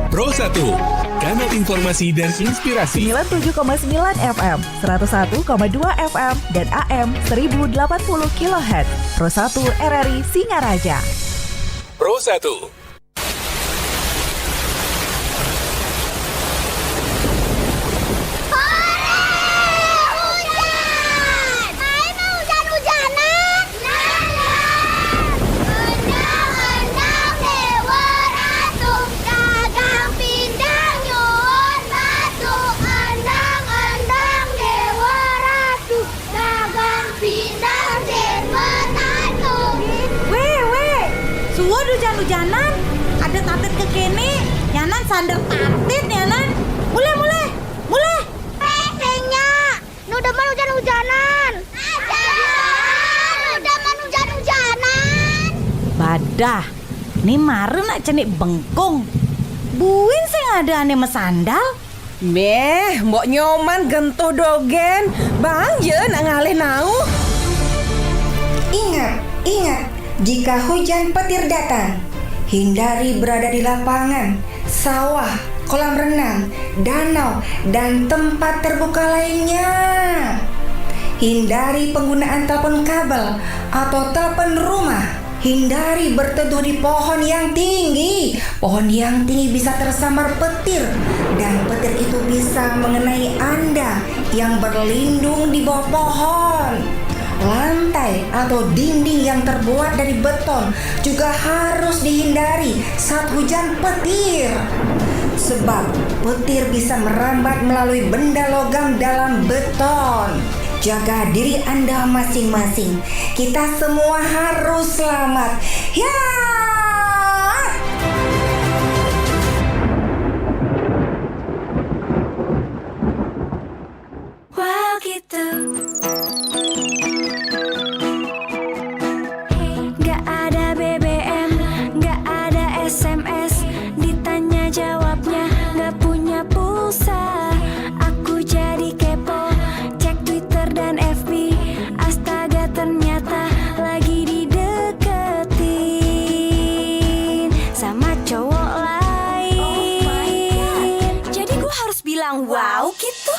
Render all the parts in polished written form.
Pro 1, kanal informasi dan inspirasi. 97,9 FM, 101,2 FM, dan AM 1080 kHz. Pro 1 RRI Singaraja. Pro 1. Hujanan, ada tatit ke kene, nyanan sandal tatit nyanan. Mulai. Pesengnya, nu demen hujan-hujanan. Badah, nih maren nak cenik bengkung. Buin sing ada ane mesandal. Meh, mbok nyoman gentuh dogen. Bang je nak ngalih nau. Ingat, jika hujan petir datang, hindari berada di lapangan, sawah, kolam renang, danau, dan tempat terbuka lainnya. Hindari penggunaan telepon kabel atau telepon rumah. Hindari berteduh di pohon yang tinggi. Pohon yang tinggi bisa tersambar petir, dan petir itu bisa mengenai Anda yang berlindung di bawah pohon. Lantai atau dinding yang terbuat dari beton juga harus dihindari saat hujan petir. Sebab petir bisa merambat melalui benda logam dalam beton. Jaga diri Anda masing-masing. Kita semua harus selamat. Ya! Wow gitu. Gak ada BBM, gak ada SMS, ditanya jawabnya gak punya pulsa. Aku jadi kepo, cek Twitter dan FB. Astaga ternyata lagi dideketin sama cowok lain. Jadi gue harus bilang wow gitu.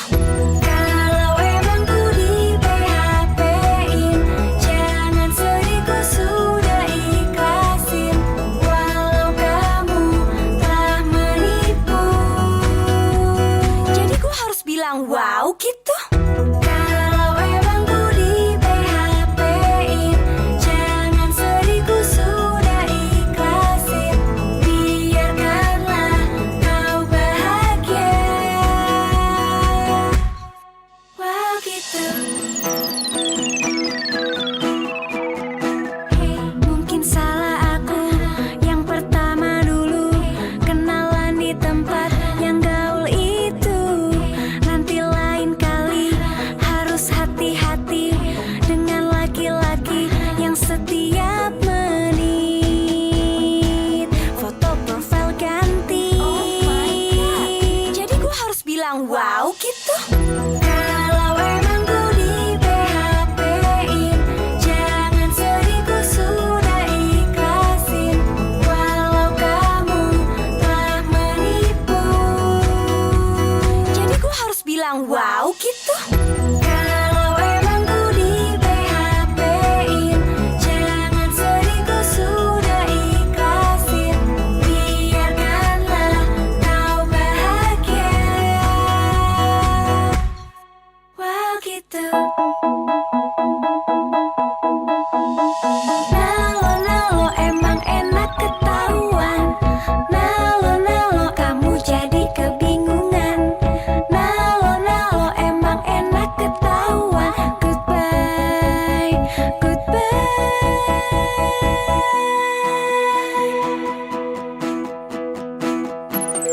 Kalau emang ku di PHP-in, jangan sedih, ku sudah ikhlasin. Walau kamu telah menipu, jadi ku harus bilang wow gitu. Kalau emang ku di PHP-in, jangan sedih, ku sudah ikhlasin. Biarkanlah kau bahagia. Wow gitu. Mungkin salah aku yang pertama dulu kenalan di tempat yang gaul itu. Nanti lain kali harus hati-hati dengan laki-laki yang setiap menit foto profil ganti. Jadi gue harus bilang wow gitu. Kalau emang ku di PHP-in, jangan sedih, ku sudah ikhlasin. Walau kamu telah menipu, jadi ku harus bilang wow gitu. Kalau emang ku di PHP-in, jangan sedih, ku sudah ikhlasin. Biarkanlah kau bahagia. Wow gitu. Nalo emang enak ketahuan. Nalo kamu jadi kebingungan. Nalo emang enak ketahuan. Goodbye.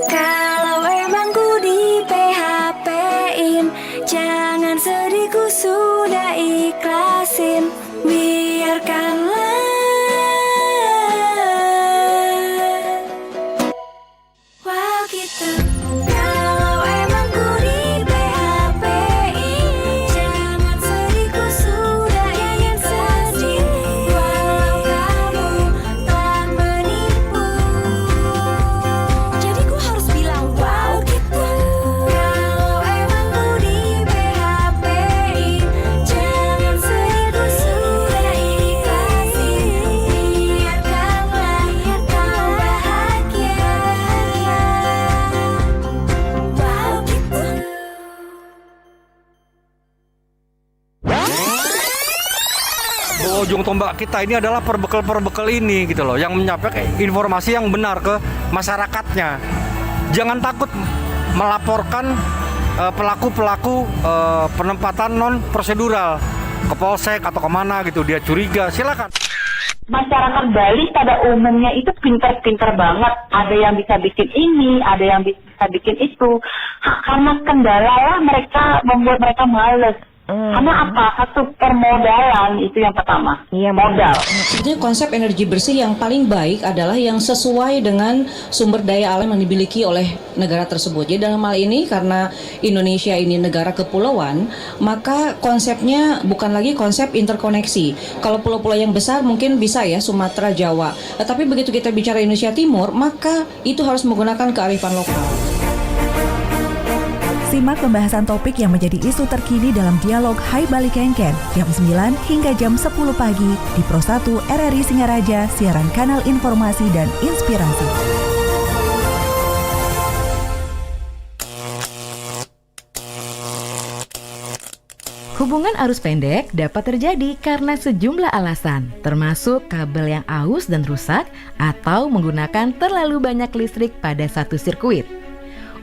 Kalau emang ku di PHP-in, jangan sedih, ku sudah ikhlasin. Biarkanlah. Wow gitu. Kalau emang ku di PHP-in, jangan sedih, ku sudah ikhlasin. Ujung tombak kita ini adalah perbekal ini gitu loh, yang menyampaikan informasi yang benar ke masyarakatnya. Jangan takut melaporkan pelaku-pelaku penempatan non prosedural ke polsek atau kemana gitu, dia curiga, silakan. Masyarakat Bali pada umumnya itu pintar-pintar banget. Ada yang bisa bikin ini, ada yang bisa bikin itu. Karena kendala lah mereka membuat mereka males. Karena apa? Satu permodalan itu yang pertama. Iya, modal. Sebetulnya konsep energi bersih yang paling baik adalah yang sesuai dengan sumber daya alam yang dimiliki oleh negara tersebut. Jadi dalam hal ini karena Indonesia ini negara kepulauan, maka konsepnya bukan lagi konsep interkoneksi. Kalau pulau-pulau yang besar mungkin bisa ya Sumatera, Jawa. Tapi begitu kita bicara Indonesia Timur, maka itu harus menggunakan kearifan lokal. Simak pembahasan topik yang menjadi isu terkini dalam dialog Hai Bali Kengken jam 9 hingga jam 10 pagi di Pro 1 RRI Singaraja, siaran kanal informasi dan inspirasi. Hubungan arus pendek dapat terjadi karena sejumlah alasan, termasuk kabel yang aus dan rusak atau menggunakan terlalu banyak listrik pada satu sirkuit.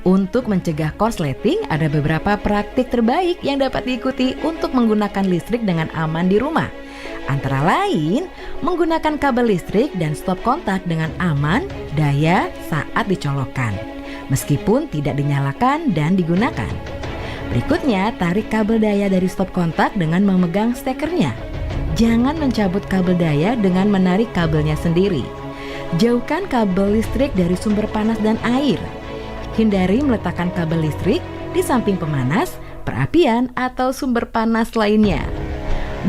Untuk mencegah korsleting, ada beberapa praktik terbaik yang dapat diikuti untuk menggunakan listrik dengan aman di rumah. Antara lain, menggunakan kabel listrik dan stop kontak dengan aman, daya saat dicolokkan, meskipun tidak dinyalakan dan digunakan. Berikutnya, tarik kabel daya dari stop kontak dengan memegang stekernya. Jangan mencabut kabel daya dengan menarik kabelnya sendiri. Jauhkan kabel listrik dari sumber panas dan air. Hindari meletakkan kabel listrik di samping pemanas, perapian, atau sumber panas lainnya.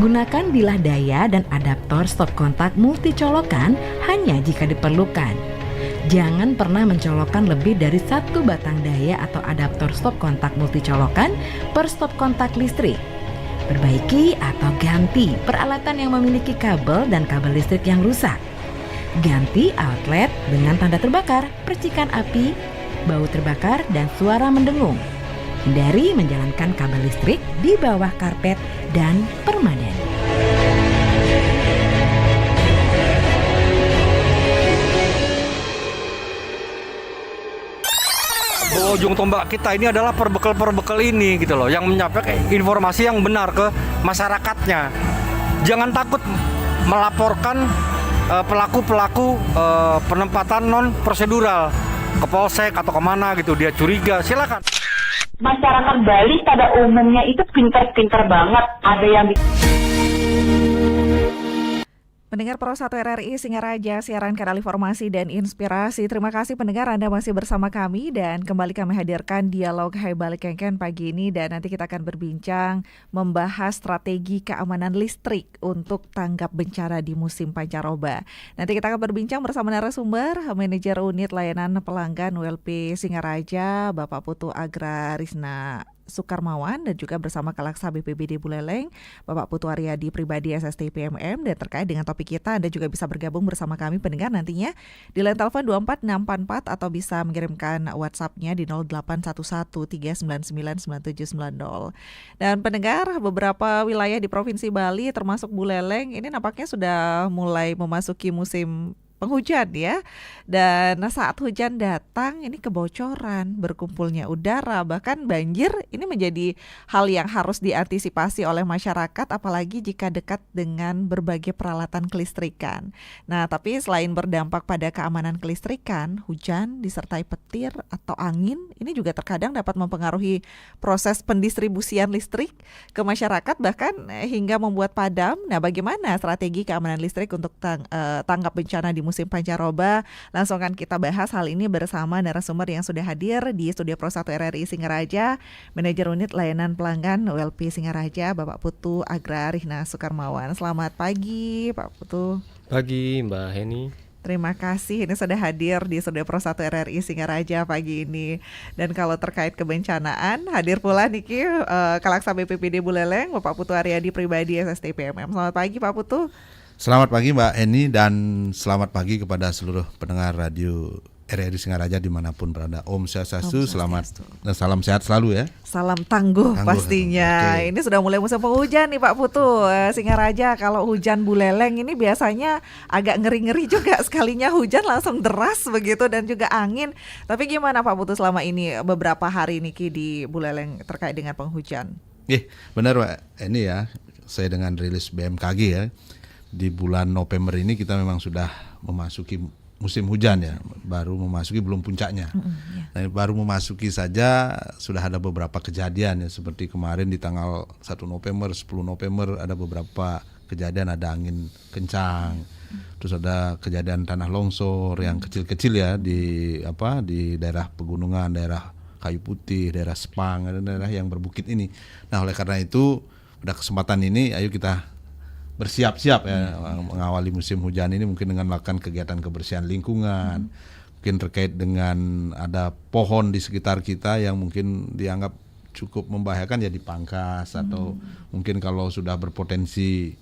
Gunakan bilah daya dan adaptor stop kontak multi colokan hanya jika diperlukan. Jangan pernah mencolokkan lebih dari satu batang daya atau adaptor stop kontak multi colokan per stop kontak listrik. Perbaiki atau ganti peralatan yang memiliki kabel dan kabel listrik yang rusak. Ganti outlet dengan tanda terbakar, percikan api, bau terbakar, dan suara mendengung. Hindari menjalankan kabel listrik di bawah karpet dan permadani. Ujung tombak kita ini adalah perbekal ini gitu loh, yang menyampaikan informasi yang benar ke masyarakatnya. Jangan takut melaporkan pelaku-pelaku penempatan non prosedural ke polsek atau kemana gitu, dia curiga, silakan. Masyarakat Bali pada umumnya itu pintar-pintar banget. Ada yang Pendengar Pro 1 RRI Singaraja, siaran kanal informasi dan inspirasi. Terima kasih pendengar, Anda masih bersama kami dan kembali kami hadirkan dialog Hai Bali Kengken pagi ini, dan nanti kita akan berbincang membahas strategi keamanan listrik untuk tanggap bencana di musim pancaroba. Nanti kita akan berbincang bersama narasumber Manajer Unit Layanan Pelanggan ULP Singaraja, Bapak Putu Agrarisna Sukarmawan, dan juga bersama Kalaksa BPBD Buleleng, Bapak Putu Aryadi Pribadi SST PMM. Dan terkait dengan topik kita, Anda juga bisa bergabung bersama kami pendengar nantinya di line telepon 24644 atau bisa mengirimkan WhatsApp-nya di 081139999790. Dan pendengar, beberapa wilayah di Provinsi Bali termasuk Buleleng ini nampaknya sudah mulai memasuki musim penghujan ya. Dan saat hujan datang ini kebocoran, berkumpulnya udara, bahkan banjir ini menjadi hal yang harus diantisipasi oleh masyarakat, apalagi jika dekat dengan berbagai peralatan kelistrikan. Nah, tapi selain berdampak pada keamanan kelistrikan, hujan disertai petir atau angin ini juga terkadang dapat mempengaruhi proses pendistribusian listrik ke masyarakat, bahkan hingga membuat padam. Nah, bagaimana strategi keamanan listrik untuk tanggap bencana di musim pancaroba? Langsung kan kita bahas hal ini bersama narasumber yang sudah hadir di studio Pro 1 RRI Singaraja, Manajer Unit Layanan Pelanggan ULP Singaraja, Bapak Putu Agrarisna Sukarmawan. Selamat pagi Pak Putu. Pagi Mbak Heni. Terima kasih ini sudah hadir di studio Pro 1 RRI Singaraja pagi ini. Dan kalau terkait kebencanaan, hadir pula Niki Kalaksa BPBD Buleleng, Bapak Putu Aryadi Pribadi SST PMM. Selamat pagi Pak Putu. Selamat pagi Mbak Eni, dan selamat pagi kepada seluruh pendengar radio RRI Singaraja dimanapun berada. Om Swastiastu, Om selamat, Swastiastu. Salam sehat selalu ya. Salam tangguh, Tangguh, pastinya. oke. Ini sudah mulai musim penghujan nih Pak Putu. Singaraja kalau hujan buleleng ini biasanya agak ngeri-ngeri juga, sekalinya hujan langsung deras begitu dan juga angin. Tapi gimana Pak Putu selama ini beberapa hari niki di Buleleng terkait dengan penghujan? Benar Pak. Ini ya, saya dengan rilis BMKG ya, di bulan November ini kita memang sudah memasuki musim hujan ya, baru memasuki, belum puncaknya. Nah, baru memasuki saja sudah ada beberapa kejadian ya, seperti kemarin di tanggal 1 November, 10 November ada beberapa kejadian, ada angin kencang. Terus ada kejadian tanah longsor yang kecil-kecil ya di daerah pegunungan, daerah Kayu Putih, daerah Sepang, ada daerah yang berbukit ini. Nah, oleh karena itu pada kesempatan ini ayo kita bersiap-siap ya mengawali musim hujan ini, mungkin dengan melakukan kegiatan kebersihan lingkungan, mungkin terkait dengan ada pohon di sekitar kita yang mungkin dianggap cukup membahayakan ya dipangkas, atau mungkin kalau sudah berpotensi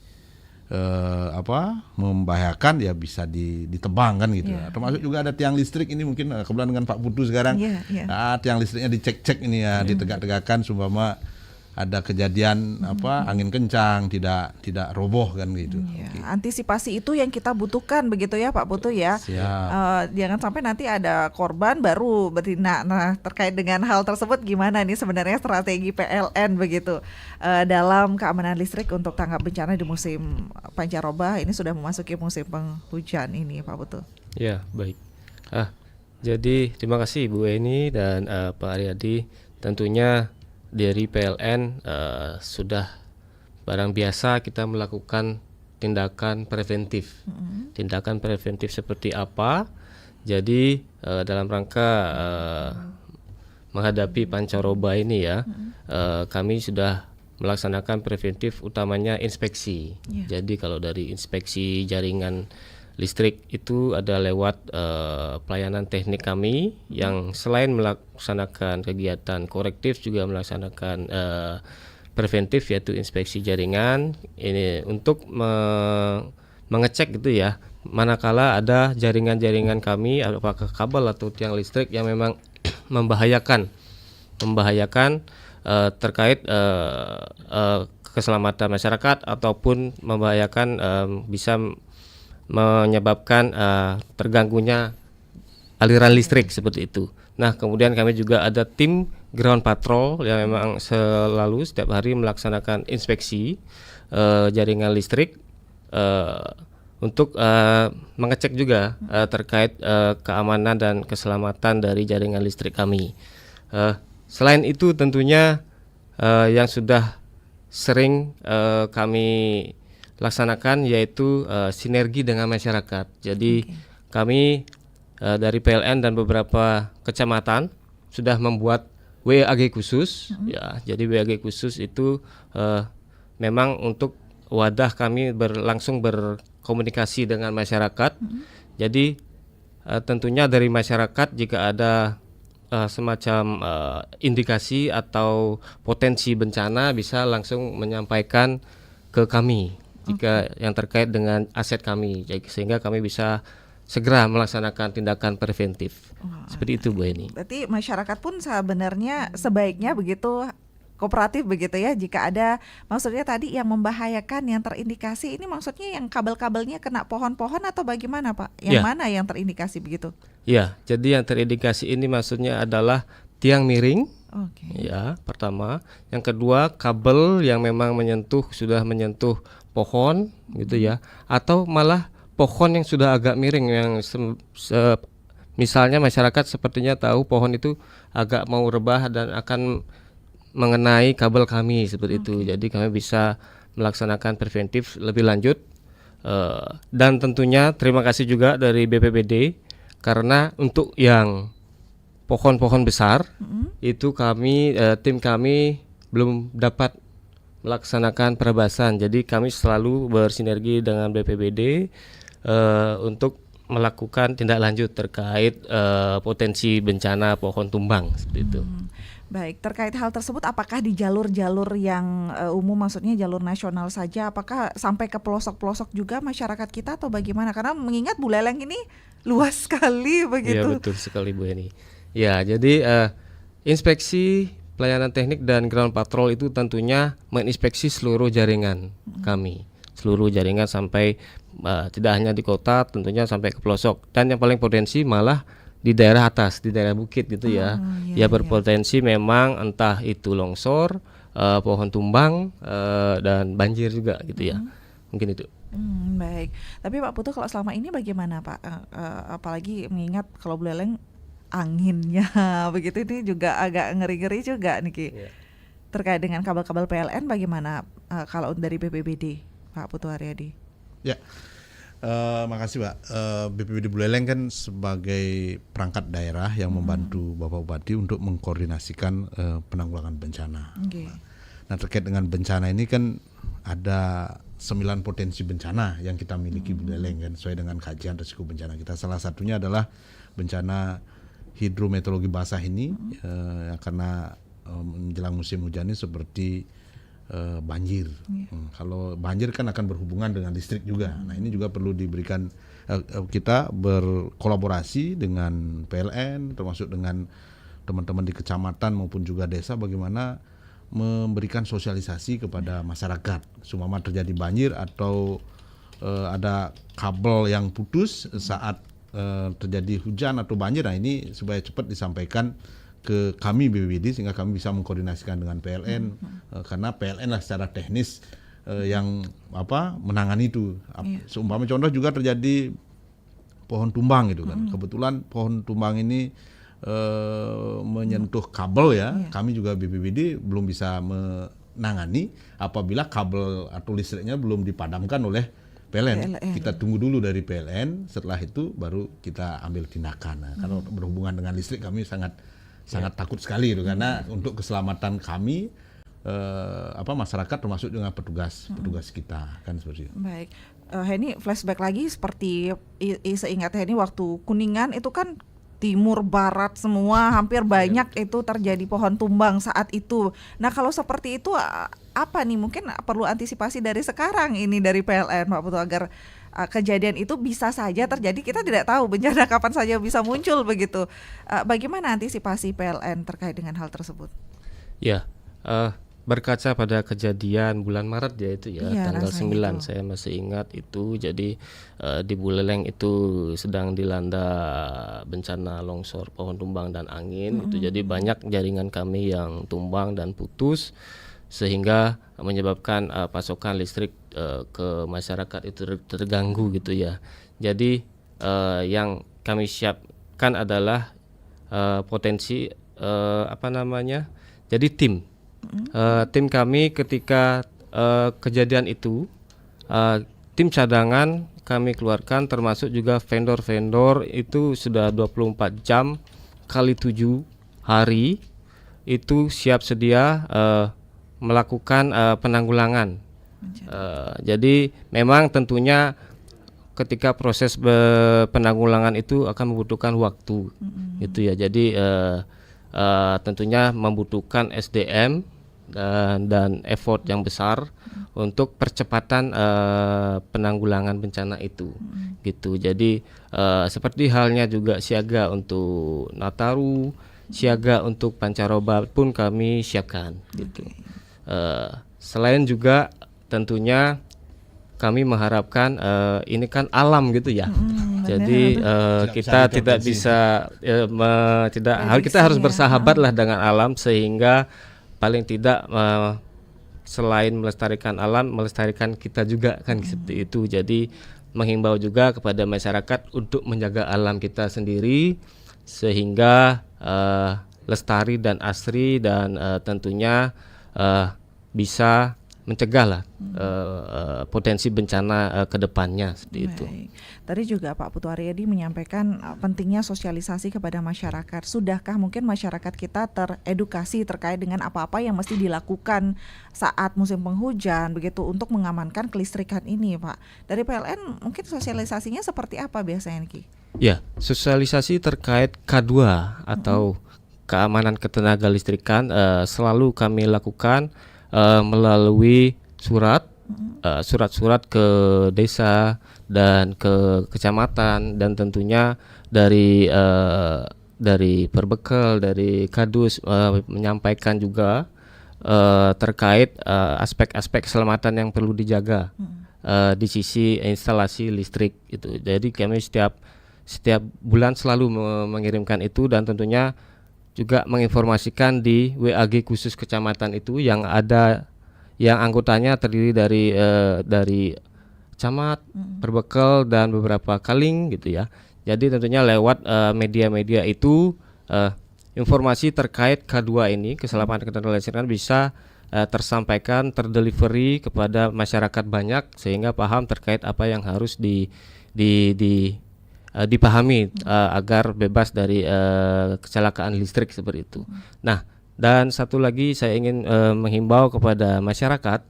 membahayakan ya bisa ditebang kan gitu ya. Termasuk juga ada tiang listrik ini, mungkin kebetulan dengan Pak Putu sekarang tiang listriknya dicek-cek ini ya, ditegak-tegakkan sumpama ada kejadian angin kencang tidak roboh kan gitu. Antisipasi itu yang kita butuhkan begitu ya Pak Putu ya. Jangan sampai nanti ada korban baru bertindak. Nah, terkait dengan hal tersebut gimana nih sebenarnya strategi PLN begitu dalam keamanan listrik untuk tanggap bencana di musim pancaroba ini, sudah memasuki musim penghujan ini Pak Putu. Ya, baik. Jadi terima kasih Bu Eni dan Pak Aryadi. Tentunya dari PLN sudah barang biasa kita melakukan tindakan preventif. Tindakan preventif seperti apa? Jadi dalam rangka menghadapi pancaroba ini ya, kami sudah melaksanakan preventif, utamanya inspeksi. Jadi kalau dari inspeksi jaringan listrik itu ada lewat pelayanan teknik kami yang selain melaksanakan kegiatan korektif juga melaksanakan preventif, yaitu inspeksi jaringan ini untuk mengecek gitu ya, manakala ada jaringan-jaringan kami apakah kabel atau tiang listrik yang memang membahayakan terkait keselamatan masyarakat ataupun membahayakan bisa menyebabkan terganggunya aliran listrik seperti itu. Nah, kemudian kami juga ada tim ground patrol yang memang selalu setiap hari melaksanakan inspeksi jaringan listrik untuk mengecek juga terkait keamanan dan keselamatan dari jaringan listrik kami. Selain itu tentunya yang sudah sering kami laksanakan yaitu sinergi dengan masyarakat. Jadi kami dari PLN dan beberapa kecamatan sudah membuat WAG khusus ya. Jadi WAG khusus itu memang untuk wadah kami langsung berkomunikasi dengan masyarakat. Jadi tentunya dari masyarakat jika ada semacam indikasi atau potensi bencana bisa langsung menyampaikan ke kami jika yang terkait dengan aset kami, sehingga kami bisa segera melaksanakan tindakan preventif. Seperti itu Bu Eni. Berarti masyarakat pun sebenarnya sebaiknya begitu kooperatif begitu ya, jika ada maksudnya tadi yang membahayakan, yang terindikasi, ini maksudnya yang kabel-kabelnya kena pohon-pohon atau bagaimana Pak? Yang mana yang terindikasi begitu? Ya, jadi yang terindikasi ini maksudnya adalah tiang miring. Ya, pertama. Yang kedua, kabel yang memang sudah menyentuh pohon gitu ya, atau malah pohon yang sudah agak miring yang misalnya masyarakat sepertinya tahu pohon itu agak mau rebah dan akan mengenai kabel kami seperti itu. Jadi kami bisa melaksanakan preventif lebih lanjut dan tentunya terima kasih juga dari BPBD karena untuk yang pohon-pohon besar itu kami tim kami belum dapat melaksanakan perebasan. Jadi kami selalu bersinergi dengan BPBD untuk melakukan tindak lanjut terkait potensi bencana pohon tumbang seperti itu. Baik, terkait hal tersebut apakah di jalur-jalur yang umum, maksudnya jalur nasional saja, apakah sampai ke pelosok-pelosok juga masyarakat kita atau bagaimana? Karena mengingat Buleleng ini luas sekali Iya begitu. betul sekali Bu Eni. Ya, jadi inspeksi pelayanan teknik dan ground patrol itu tentunya menginspeksi seluruh jaringan kami, seluruh jaringan sampai tidak hanya di kota, tentunya sampai ke pelosok. Dan yang paling potensi malah di daerah atas, di daerah bukit gitu ya. Ya berpotensi memang entah itu longsor, pohon tumbang dan banjir juga gitu ya. Mungkin itu. Baik. Tapi Pak Putu kalau selama ini bagaimana Pak? Apalagi mengingat kalau Buleleng anginnya begitu, ini juga agak ngeri-ngeri juga nih Ki. Terkait dengan kabel-kabel PLN bagaimana kalau dari BPBD Pak Putu Haryadi? Ya, makasih Pak. BPBD Buleleng kan sebagai perangkat daerah yang membantu Bapak Bupati untuk mengkoordinasikan penanggulangan bencana. Nah, terkait dengan bencana ini kan ada 9 potensi bencana yang kita miliki Buleleng kan, sesuai dengan kajian risiko bencana kita. Salah satunya adalah bencana hidrometeorologi basah ini, karena menjelang musim hujan ini seperti banjir. Kalau banjir kan akan berhubungan dengan listrik juga. Nah, ini juga perlu diberikan, kita berkolaborasi dengan PLN, termasuk dengan teman-teman di kecamatan maupun juga desa, bagaimana memberikan sosialisasi kepada masyarakat. Seumpama terjadi banjir atau ada kabel yang putus saat terjadi hujan atau banjir, nah ini supaya cepat disampaikan ke kami BPBD sehingga kami bisa mengkoordinasikan dengan PLN, karena PLN lah secara teknis yang menangani itu. Seumpama contoh juga terjadi pohon tumbang gitu kan. Kebetulan pohon tumbang ini menyentuh kabel ya. Kami juga BPBD belum bisa menangani apabila kabel atau listriknya belum dipadamkan oleh PLN. Kita tunggu dulu dari PLN, setelah itu baru kita ambil tindakan. Nah, kalau berhubungan dengan listrik kami sangat takut sekali itu, karena untuk keselamatan kami masyarakat termasuk dengan petugas kita kan seperti itu. Baik. Heni flashback lagi seperti seingat Heni waktu Kuningan itu kan timur barat semua hampir banyak itu terjadi pohon tumbang saat itu. Nah, kalau seperti itu apa nih mungkin perlu antisipasi dari sekarang ini dari PLN Pak Putu agar kejadian itu bisa saja terjadi, kita tidak tahu bencana kapan saja bisa muncul begitu. Bagaimana antisipasi PLN terkait dengan hal tersebut? Ya, berkaca pada kejadian bulan Maret ya itu ya, tanggal 9 saya masih ingat itu. Jadi di Buleleng itu sedang dilanda bencana longsor, pohon tumbang dan angin itu. Jadi banyak jaringan kami yang tumbang dan putus sehingga menyebabkan pasokan listrik ke masyarakat itu terganggu gitu ya. Jadi yang kami siapkan adalah potensi jadi tim kami ketika kejadian itu, tim cadangan kami keluarkan, termasuk juga vendor-vendor itu sudah 24 jam kali 7 hari itu siap sedia melakukan penanggulangan. Jadi memang tentunya ketika proses penanggulangan itu akan membutuhkan waktu gitu ya. Jadi tentunya membutuhkan SDM dan effort yang besar untuk percepatan penanggulangan bencana itu gitu. Jadi seperti halnya juga siaga untuk Nataru, siaga untuk pancaroba pun kami siapkan gitu. Selain juga tentunya kami mengharapkan ini kan alam gitu ya. Jadi kita tidak bisa kita harus bersahabat lah dengan alam, sehingga paling tidak selain melestarikan alam, melestarikan kita juga kan seperti itu. Jadi menghimbau juga kepada masyarakat untuk menjaga alam kita sendiri sehingga lestari dan asri, dan tentunya bisa mencegah potensi bencana ke depannya seperti itu. Tadi juga Pak Putu Haryadi menyampaikan pentingnya sosialisasi kepada masyarakat. Sudahkah mungkin masyarakat kita teredukasi terkait dengan apa-apa yang mesti dilakukan saat musim penghujan begitu untuk mengamankan kelistrikan ini, Pak? Dari PLN mungkin sosialisasinya seperti apa biasanya, Ki? Ya, sosialisasi terkait K2 atau keamanan ketenaga listrikan selalu kami lakukan melalui surat-surat ke desa dan ke kecamatan, dan tentunya dari Perbekal, dari Kadus menyampaikan juga terkait aspek-aspek keselamatan yang perlu dijaga di sisi instalasi listrik itu. Jadi kami setiap bulan selalu mengirimkan itu, dan tentunya juga menginformasikan di WAG khusus kecamatan itu yang ada, yang anggotanya terdiri dari camat, Perbekal, dan beberapa kaling gitu ya. Jadi tentunya lewat media-media itu informasi terkait K2 ini, keselamatan ketenaga listrikan, bisa tersampaikan, terdelivery kepada masyarakat banyak, sehingga paham terkait apa yang harus dipahami agar bebas dari kecelakaan listrik seperti itu. Nah, dan satu lagi saya ingin menghimbau kepada masyarakat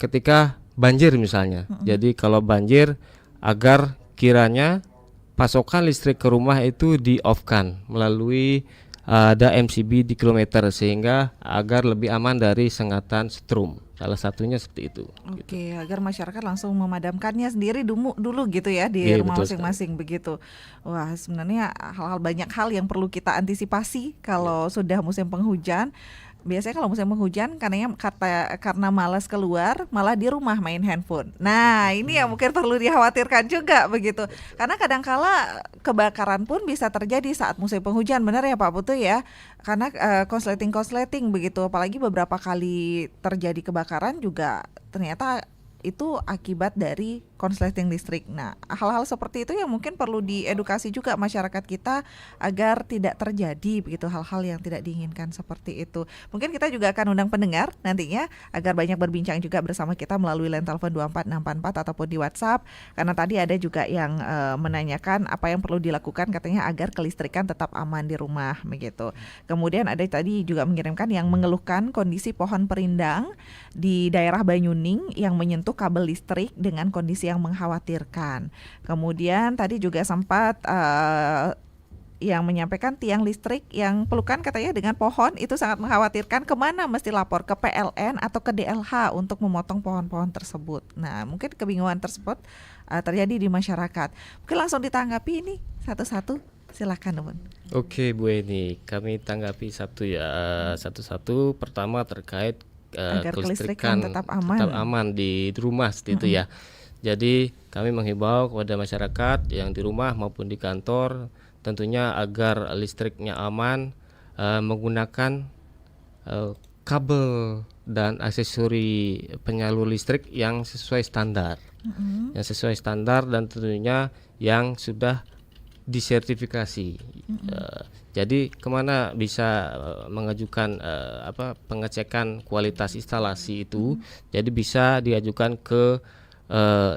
ketika banjir misalnya. Jadi kalau banjir, agar kiranya pasokan listrik ke rumah itu di-off-kan melalui ada MCB di kilometer, sehingga agar lebih aman dari sengatan setrum. Salah satunya seperti itu. Oke, agar masyarakat langsung memadamkannya sendiri dulu gitu ya di Iya, rumah betul masing-masing begitu. Wah, sebenarnya banyak hal yang perlu kita antisipasi kalau sudah musim penghujan. Biasanya kalau musim penghujan karena malas keluar, malah di rumah main handphone. Nah, ini yang mungkin perlu dikhawatirkan juga begitu. Karena kadangkala kebakaran pun bisa terjadi saat musim penghujan, benar ya Pak Putu ya? Karena konsleting begitu, apalagi beberapa kali terjadi kebakaran juga ternyata itu akibat dari konsleting listrik. Nah, hal-hal seperti itu yang mungkin perlu diedukasi juga masyarakat kita agar tidak terjadi begitu hal-hal yang tidak diinginkan seperti itu. Mungkin kita juga akan undang pendengar nantinya agar banyak berbincang juga bersama kita melalui line telepon 24644 ataupun di WhatsApp, karena tadi ada juga yang menanyakan apa yang perlu dilakukan katanya agar kelistrikan tetap aman di rumah begitu. Kemudian ada tadi juga mengirimkan yang mengeluhkan kondisi pohon perindang di daerah Banyuning yang menyentuh kabel listrik dengan kondisi yang mengkhawatirkan. Kemudian tadi juga sempat yang menyampaikan tiang listrik yang pelukan katanya dengan pohon itu sangat mengkhawatirkan. Kemana mesti lapor, ke PLN atau ke DLH untuk memotong pohon-pohon tersebut. Nah, mungkin kebingungan tersebut terjadi di masyarakat. Mungkin langsung ditanggapi ini satu-satu. Silakan, Bun. Oke, Bu Eni, kami tanggapi satu-satu. Pertama terkait agar kelistrikan tetap aman di rumah seperti itu ya. Jadi kami menghimbau kepada masyarakat yang di rumah maupun di kantor tentunya agar listriknya aman, menggunakan kabel dan aksesori penyalur listrik yang sesuai standar, dan tentunya yang sudah disertifikasi. Jadi kemana bisa mengajukan pengecekan kualitas instalasi itu? Jadi bisa diajukan ke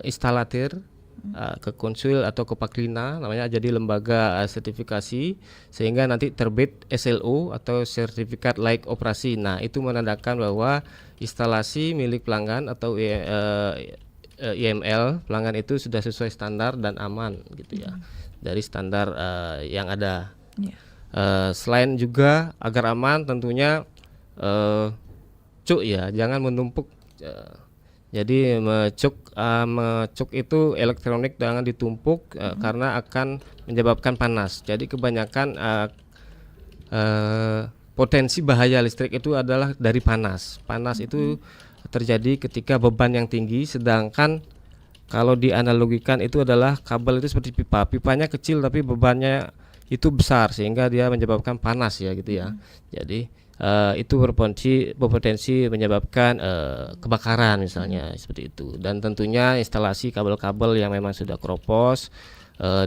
instalatir, ke konsul atau ke Paklina namanya, jadi lembaga sertifikasi, sehingga nanti terbit SLO atau sertifikat layak operasi. Nah, itu menandakan bahwa instalasi milik pelanggan atau IML pelanggan itu sudah sesuai standar dan aman gitu ya, dari standar yang ada. Selain juga agar aman tentunya cuk ya, jangan menumpuk. Jadi mecuk itu elektronik jangan ditumpuk karena akan menyebabkan panas. Jadi kebanyakan potensi bahaya listrik itu adalah dari panas. Panas itu terjadi ketika beban yang tinggi, sedangkan kalau dianalogikan itu adalah kabel itu seperti pipa. Pipanya kecil tapi bebannya itu besar sehingga dia menyebabkan panas ya gitu ya. Jadi itu berpotensi menyebabkan kebakaran misalnya seperti itu. Dan tentunya instalasi kabel-kabel yang memang sudah keropos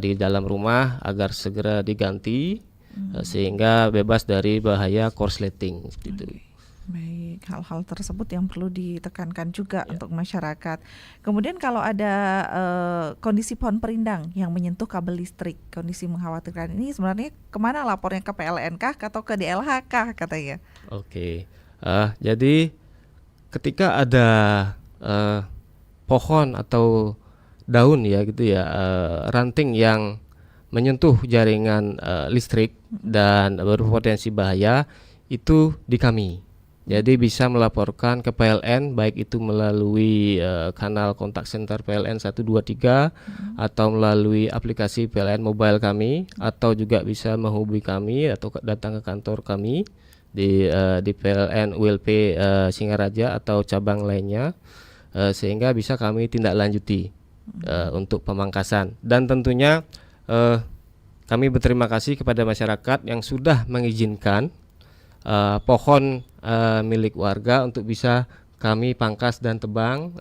di dalam rumah agar segera diganti sehingga bebas dari bahaya korsleting seperti itu. Baik, hal-hal tersebut yang perlu ditekankan juga untuk masyarakat. Kemudian kalau ada kondisi pohon perindang yang menyentuh kabel listrik, kondisi mengkhawatirkan ini sebenarnya kemana lapornya, ke PLN kah atau ke DLH kah katanya? Oke, jadi ketika ada pohon atau daun ya gitu ya, ranting yang menyentuh jaringan listrik dan berpotensi bahaya itu di kami. Jadi bisa melaporkan ke PLN baik itu melalui kanal kontak center PLN 123 atau melalui aplikasi PLN mobile kami, atau juga bisa menghubungi kami atau datang ke kantor kami di PLN ULP Singaraja atau cabang lainnya, sehingga bisa kami tindak lanjuti untuk pemangkasan. Dan tentunya kami berterima kasih kepada masyarakat yang sudah mengizinkan pohon milik warga untuk bisa kami pangkas dan tebang,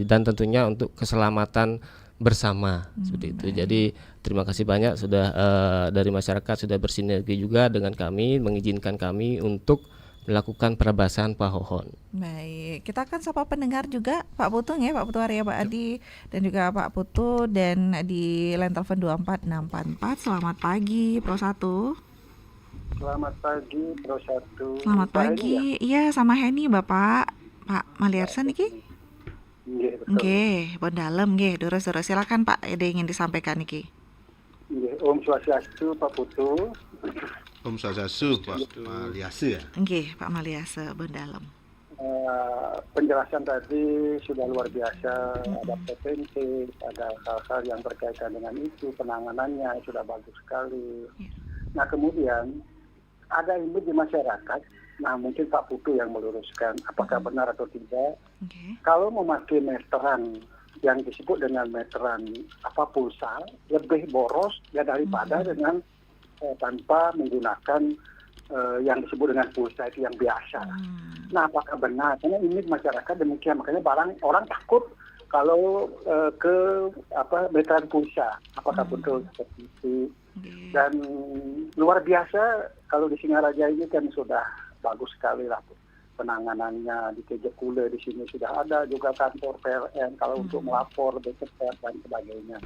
dan tentunya untuk keselamatan bersama seperti itu. Jadi terima kasih banyak sudah dari masyarakat sudah bersinergi juga dengan kami, mengizinkan kami untuk melakukan perabasan pohon. Baik, kita akan sapa pendengar juga, Pak Putu ya, Pak Putu Arya, Pak Adi, dan juga Pak Putu, dan di line telepon 24644. Selamat pagi, Pro 1. Selamat pagi, Pro 1. Selamat pagi, iya sama Heni Bapak, Pak Maliarsan niki. Nggih, pun dalem nggih, terus silakan Pak, ada ingin disampaikan niki. Nggih, Om Swastiastu Pak Putu. Om Swastiastu Pak Maliase ya. Nggih, Pak Maliase pun dalem. Penjelasan tadi sudah luar biasa, ada potensi, ada hal-hal yang berkaitan dengan itu, penanganannya sudah bagus sekali. Nah kemudian ada ilmu di masyarakat, nah mungkin Pak Putu yang meluruskan apakah benar atau tidak. Kalau memakai meteran yang disebut dengan meteran pulsa lebih boros ya daripada dengan tanpa menggunakan yang disebut dengan pulsa itu yang biasa. Nah apakah benar? Karena ini masyarakat demikian, makanya orang takut kalau ke meteran pulsa. Apakah betul seperti itu? Dan luar biasa kalau di Singaraja ini kan sudah bagus sekali lah penanganannya. Di Kejekule di sini sudah ada juga kantor PLN kalau untuk melapor lebih cepat dan sebagainya.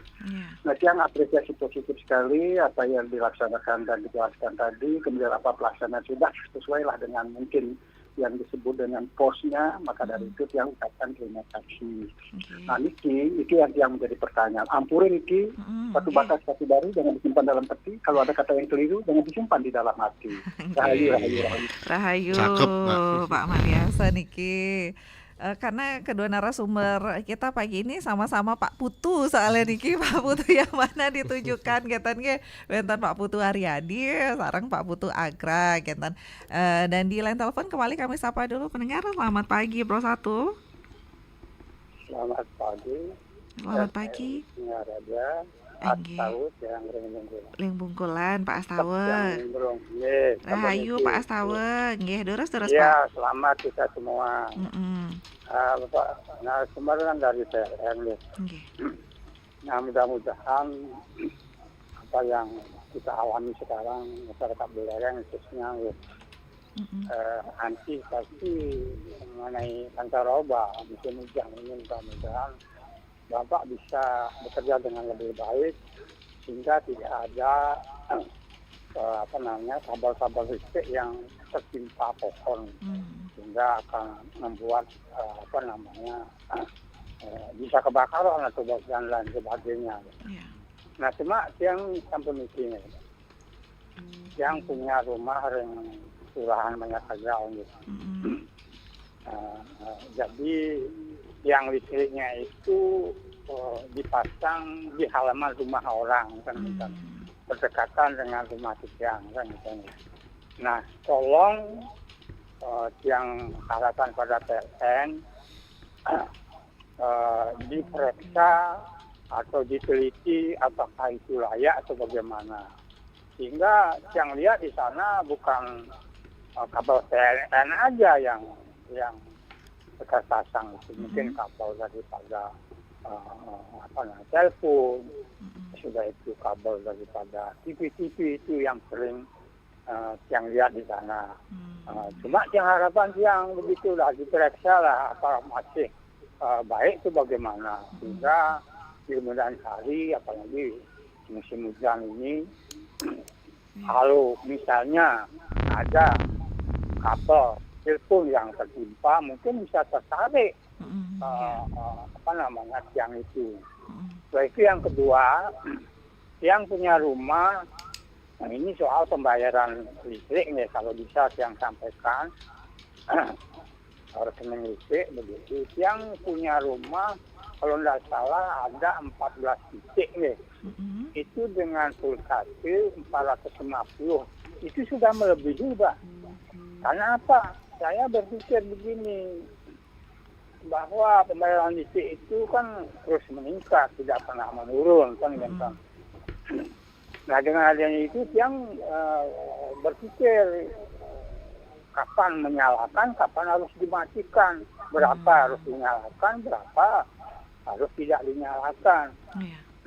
Nah yang apresiasi positif sekali apa yang dilaksanakan dan dijelaskan tadi, kemudian apa pelaksanaan sudah sesuai lah dengan mungkin yang disebut dengan posnya, maka dari itu yang ucapkan terima kasih. Nah Niki, itu yang menjadi pertanyaan. Ampuri Niki, satu batas satu baru jangan disimpan dalam peti. Kalau ada kata yang keliru jangan disimpan di dalam hati. Rahayu. Rahayu, Pak Maliasa Niki. Karena kedua narasumber kita pagi ini sama-sama Pak Putu soalnya niki. Pak Putu yang mana ditujukan getan ge bentan Pak Putu Aryadi, sareng Pak Putu Agra getan. Dan di line telepon kembali kami sapa dulu pendengar. Selamat pagi Pro 1. Selamat pagi. Selamat pagi. Singaraja, Astawut yang Ring Bungkulan Pak Astawut. Rahayu Pak Astawut. Nggih, terus Pak. Ya, selamat kita semua. Bapak, nah kemarin dari PLN ya. Nah mudah-mudahan apa yang kita alami sekarang masyarakat Belerang khususnya antisipasi mengenai pancaroba musim hujan ini, mudah-mudahan Bapak bisa bekerja dengan lebih baik sehingga tidak ada kabel-kabel listrik yang tertimpa pohon sehingga akan membuat bisa kebakaran atau dan lain sebagainya. Nah cuma yang sampun ini yang punya rumah yang kelurahan banyak saja gitu. Jadi yang listriknya itu dipasang di halaman rumah orang kan, berdekatan dengan rumah tiang kan misalnya. Nah tolong yang harapan pada PLN diperiksa atau diteliti apakah itu layak atau bagaimana, sehingga yang lihat di sana bukan kabel PLN aja yang bekas pasang, mungkin kabel daripada telepon, sudah itu kabel daripada TV itu yang sering yang lihat di sana. Cuma yang harapan yang begitulah diperiksa lah apakah masih baik itu bagaimana, sehingga di kemudian hari apalagi musim hujan ini kalau misalnya ada kabel telepon yang tertimpa mungkin bisa tertarik tiang itu. Nah, itu yang kedua, yang punya rumah, nah ini soal pembayaran listrik nih, kalau bisa yang sampaikan rekening listrik begitu. Yang punya rumah kalau tidak salah ada 14 titik nih. Itu dengan pulsasi 450 itu sudah melebihi, Pak. Karena apa? Saya berpikir begini, bahwa pembayaran listrik itu kan terus meningkat, tidak pernah menurun kan. Nah dengan adanya itu yang berpikir kapan menyalakan, kapan harus dimatikan, berapa harus dinyalakan, berapa harus tidak dinyalakan.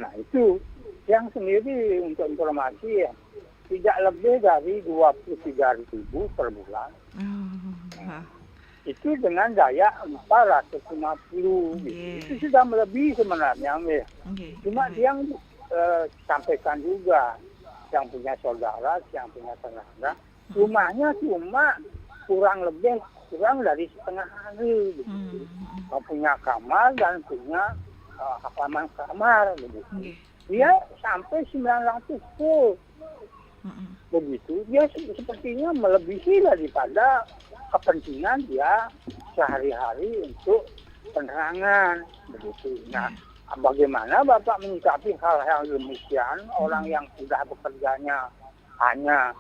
Nah itu yang sendiri untuk informasi ya, tidak lebih dari 23.000 per bulan. Itu dengan daya 450 gitu. Itu sudah melebihi sebenarnya. Cuma yang sampaikan juga, yang punya saudara, yang punya tenaga, rumahnya cuma kurang dari setengah hari gitu. Punya kamar dan punya halaman kamar begitu. Dia sampai 900 full. Begitu, dia sepertinya melebihi daripada kepentingan dia sehari-hari untuk penerangan begitu. Nah, bagaimana Bapak menyikapi hal-hal demikian? Orang yang sudah bekerjanya hanya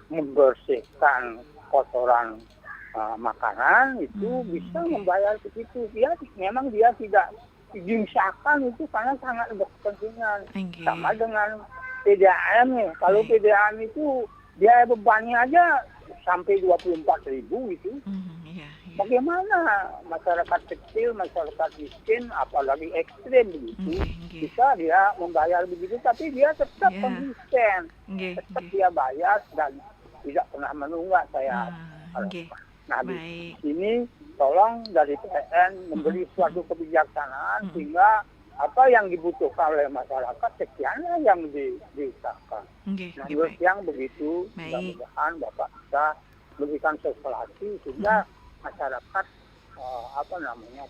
membersihkan kotoran makanan itu bisa membayar begitu. Memang dia tidak diusahakan itu karena sangat berkepentingan. Sama dengan PDAM nih. Kalau PDAM itu biaya bebannya aja sampai 24.000 gitu. Bagaimana masyarakat kecil, masyarakat miskin, apalagi ekstrem begitu, bisa dia membayar begitu, tapi dia tetap konsisten, tetap dia bayar dan tidak pernah menunggak saya. Nah di sini tolong dari PLN memberi suatu kebijaksanaan sehingga apa yang dibutuhkan oleh masyarakat sekiannya yang diusahakan. Nah menurut yang begitu, mudah-mudahan Bapak bisa berikan sosialisasi sehingga masyarakat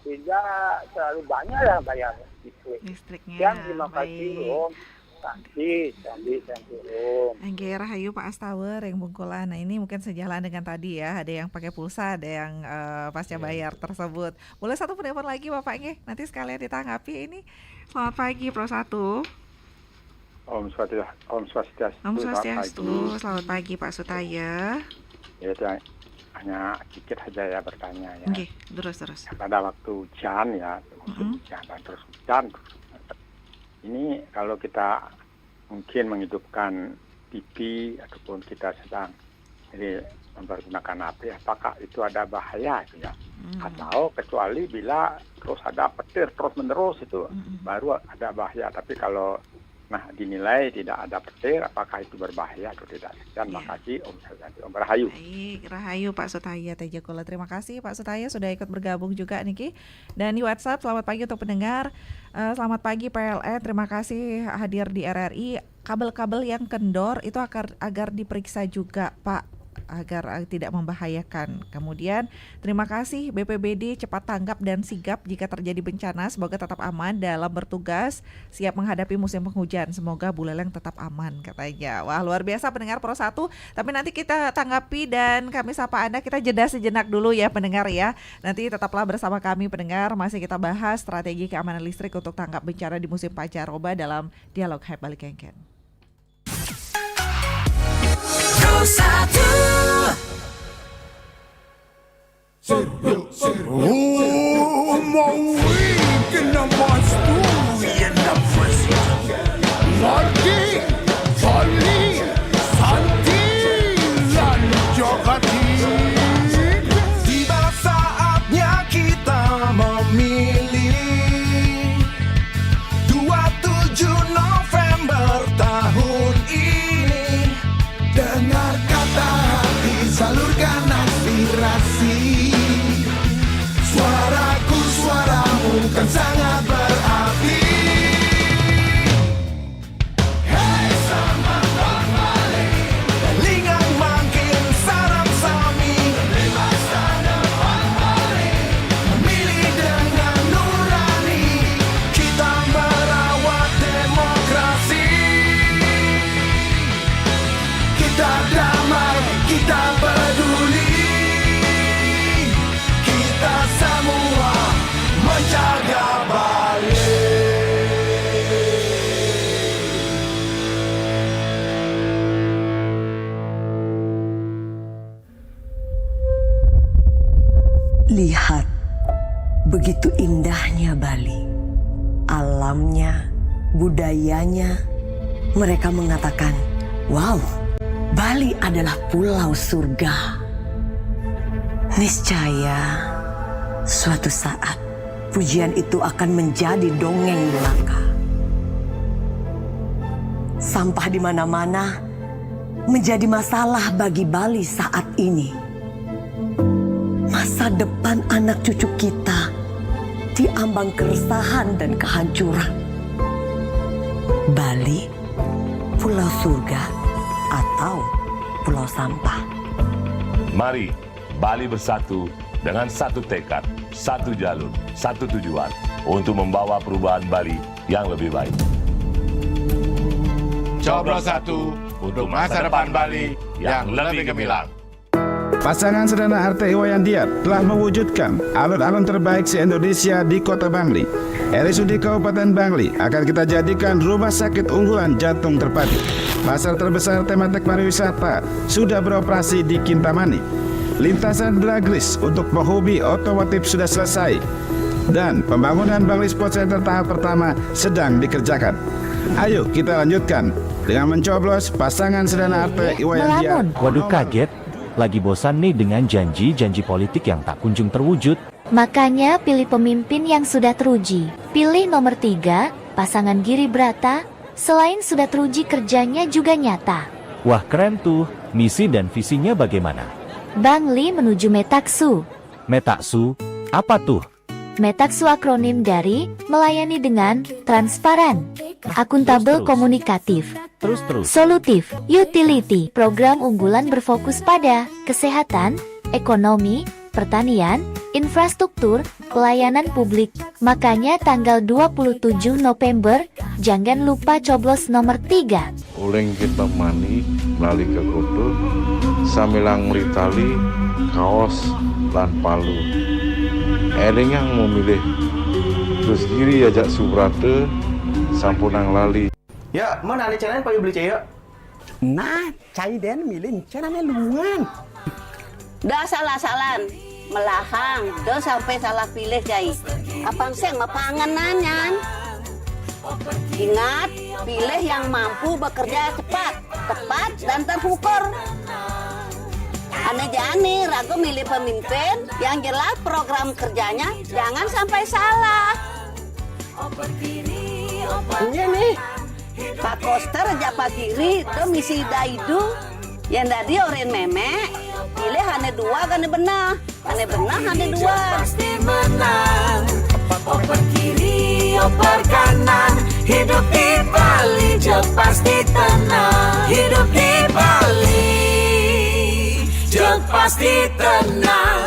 tidak terlalu banyak lah bayar listriknya. Yang terima kasih Om. Sandi Om. Rahayu Pak Astawer yang Bungkulan. Nah ini mungkin sejalan dengan tadi ya, ada yang pakai pulsa, ada yang pasca bayar tersebut. Boleh satu penelpon lagi Bapak nggih? Nanti sekalian ditanggapi ini. Selamat pagi Pro 1. Om Swastiastu. Selamat pagi Pak Sutaya. Ya, hanya sedikit saja ya bertanya ya. Terus. Pada waktu hujan ya, hujan dan terus hujan. Ini kalau kita mungkin menghidupkan TV ataupun kita sedang mempergunakan api, apakah itu ada bahaya itu ya? Atau kecuali bila terus ada petir terus menerus itu baru ada bahaya. Tapi kalau dinilai tidak ada petir, apakah itu berbahaya atau tidak? Dan makasih Om Rahayu. Baik, Rahayu Pak Sutaya Tejakola. Terima kasih Pak Sutaya sudah ikut bergabung juga Niki. Dan di WhatsApp, selamat pagi untuk pendengar. Selamat pagi PLN, terima kasih hadir di RRI. Kabel-kabel yang kendor itu agar diperiksa juga Pak, agar tidak membahayakan. Kemudian terima kasih BPBD cepat tanggap dan sigap jika terjadi bencana. Semoga tetap aman dalam bertugas, siap menghadapi musim penghujan. Semoga Buleleng tetap aman katanya. Wah luar biasa pendengar Pro 1. Tapi nanti kita tanggapi dan kami sapa Anda. Kita jeda sejenak dulu ya pendengar ya. Nanti tetaplah bersama kami pendengar. Masih kita bahas strategi keamanan listrik untuk tanggap bencana di musim pancaroba dalam Dialog Hype Balik Kengken. Uma weekend mas tu yang presiden Marti, Fali, Santi dan Jogati. Tiba saatnya kita memilih 27 November tahun ini. Dengar kata hati, salurkan aspirasi. Suaraku, suaramu kan sangat berarti. Lihat, begitu indahnya Bali. Alamnya, budayanya. Mereka mengatakan, wow, Bali adalah pulau surga. Niscaya, suatu saat pujian itu akan menjadi dongeng belaka. Sampah di mana-mana menjadi masalah bagi Bali saat ini. Masa depan anak cucu kita diambang keresahan dan kehancuran. Bali, pulau surga atau pulau sampah. Mari Bali bersatu dengan satu tekad, satu jalur, satu tujuan untuk membawa perubahan Bali yang lebih baik. Coblos 1 untuk masa depan Bali yang lebih gemilang. Pasangan Sederhana RT Iwayan Diat telah mewujudkan alun-alun terbaik se-Indonesia di Kota Bangli. RSUD Kabupaten Bangli akan kita jadikan rumah sakit unggulan jantung terpadu. Pasar terbesar tematik pariwisata sudah beroperasi di Kintamani. Lintasan Dragris untuk penghobi otomotif sudah selesai. Dan pembangunan Bangli Sport Center tahap pertama sedang dikerjakan. Ayo kita lanjutkan dengan mencoblos pasangan Sederhana RT Iwayan Diat. Waduh, kaget. Lagi bosan nih dengan janji-janji politik yang tak kunjung terwujud. Makanya pilih pemimpin yang sudah teruji. Pilih nomor 3, pasangan Giri Brata. Selain sudah teruji, kerjanya juga nyata. Wah, keren tuh. Misi dan visinya bagaimana? Bangli menuju Metaksu. Metaksu, apa tuh? Metaksu akronim dari melayani dengan transparan, akuntabel, komunikatif, solutif, utility. Program unggulan berfokus pada kesehatan, ekonomi, pertanian, infrastruktur, pelayanan publik. Makanya tanggal 27 November, jangan lupa coblos nomor 3. Uleng kita mani melalui ke Kutu, samilang melitali, kaos, lan palu. Eling yang memilih terus kiri ajak Subrate, sampunang lali. Ya, mana ada channel Pak beli caya? Nah, cai den milih channelnya luan. Dah salah-salan, melahang, dah sampai salah pilih cai. Apang seng mapanganan. Ingat, pilih yang mampu bekerja cepat, tepat, dan terukur. Aneh jani, ragu milih pemimpin yang jelas program kerjanya jangan sampai salah. Iya nih, Pak Koster aja Pak Kiri, itu misi Daidu. Yang tadi oren meme, pilih hanya 2 kan benar. Hanya benar hanya 2. Pasti menang. Oper kiri, oper kanan. Hidup di Bali, jauh pasti tenang. Hidup di Bali, jauh pasti tenang.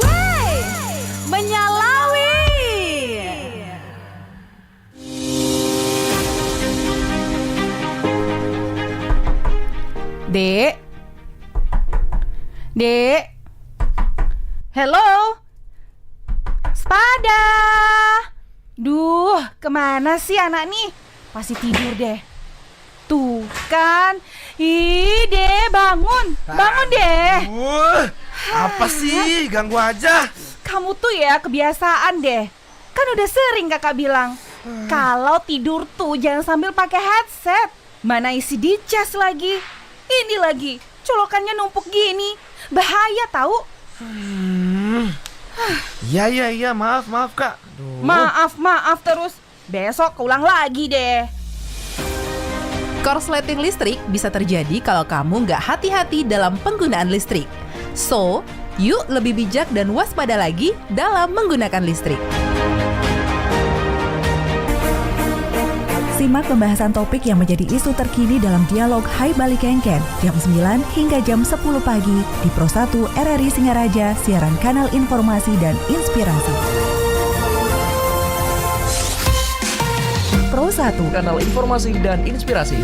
Wey, menyalawi. Dek. Dek. Hello. Spada. Duh, kemana sih anak nih? Pasti tidur deh. Tuh kan. Ih, Dek, bangun. Bangun, Dek. Apa sih? Ganggu aja. Kamu tuh ya kebiasaan deh. Kan udah sering kakak bilang, kalau tidur tuh jangan sambil pakai headset. Mana isi dicas lagi. Ini lagi, colokannya numpuk gini. Bahaya tahu. Iya, maaf Kak. Duh. Maaf terus. Besok keulang lagi deh. Korsleting listrik bisa terjadi kalau kamu nggak hati-hati dalam penggunaan listrik. So, yuk lebih bijak dan waspada lagi dalam menggunakan listrik. Simak pembahasan topik yang menjadi isu terkini dalam dialog Hai Bali Kengken jam 9 hingga jam 10 pagi di Pro 1 RRI Singaraja, siaran kanal informasi dan inspirasi. Pro 1, kanal informasi dan inspirasi.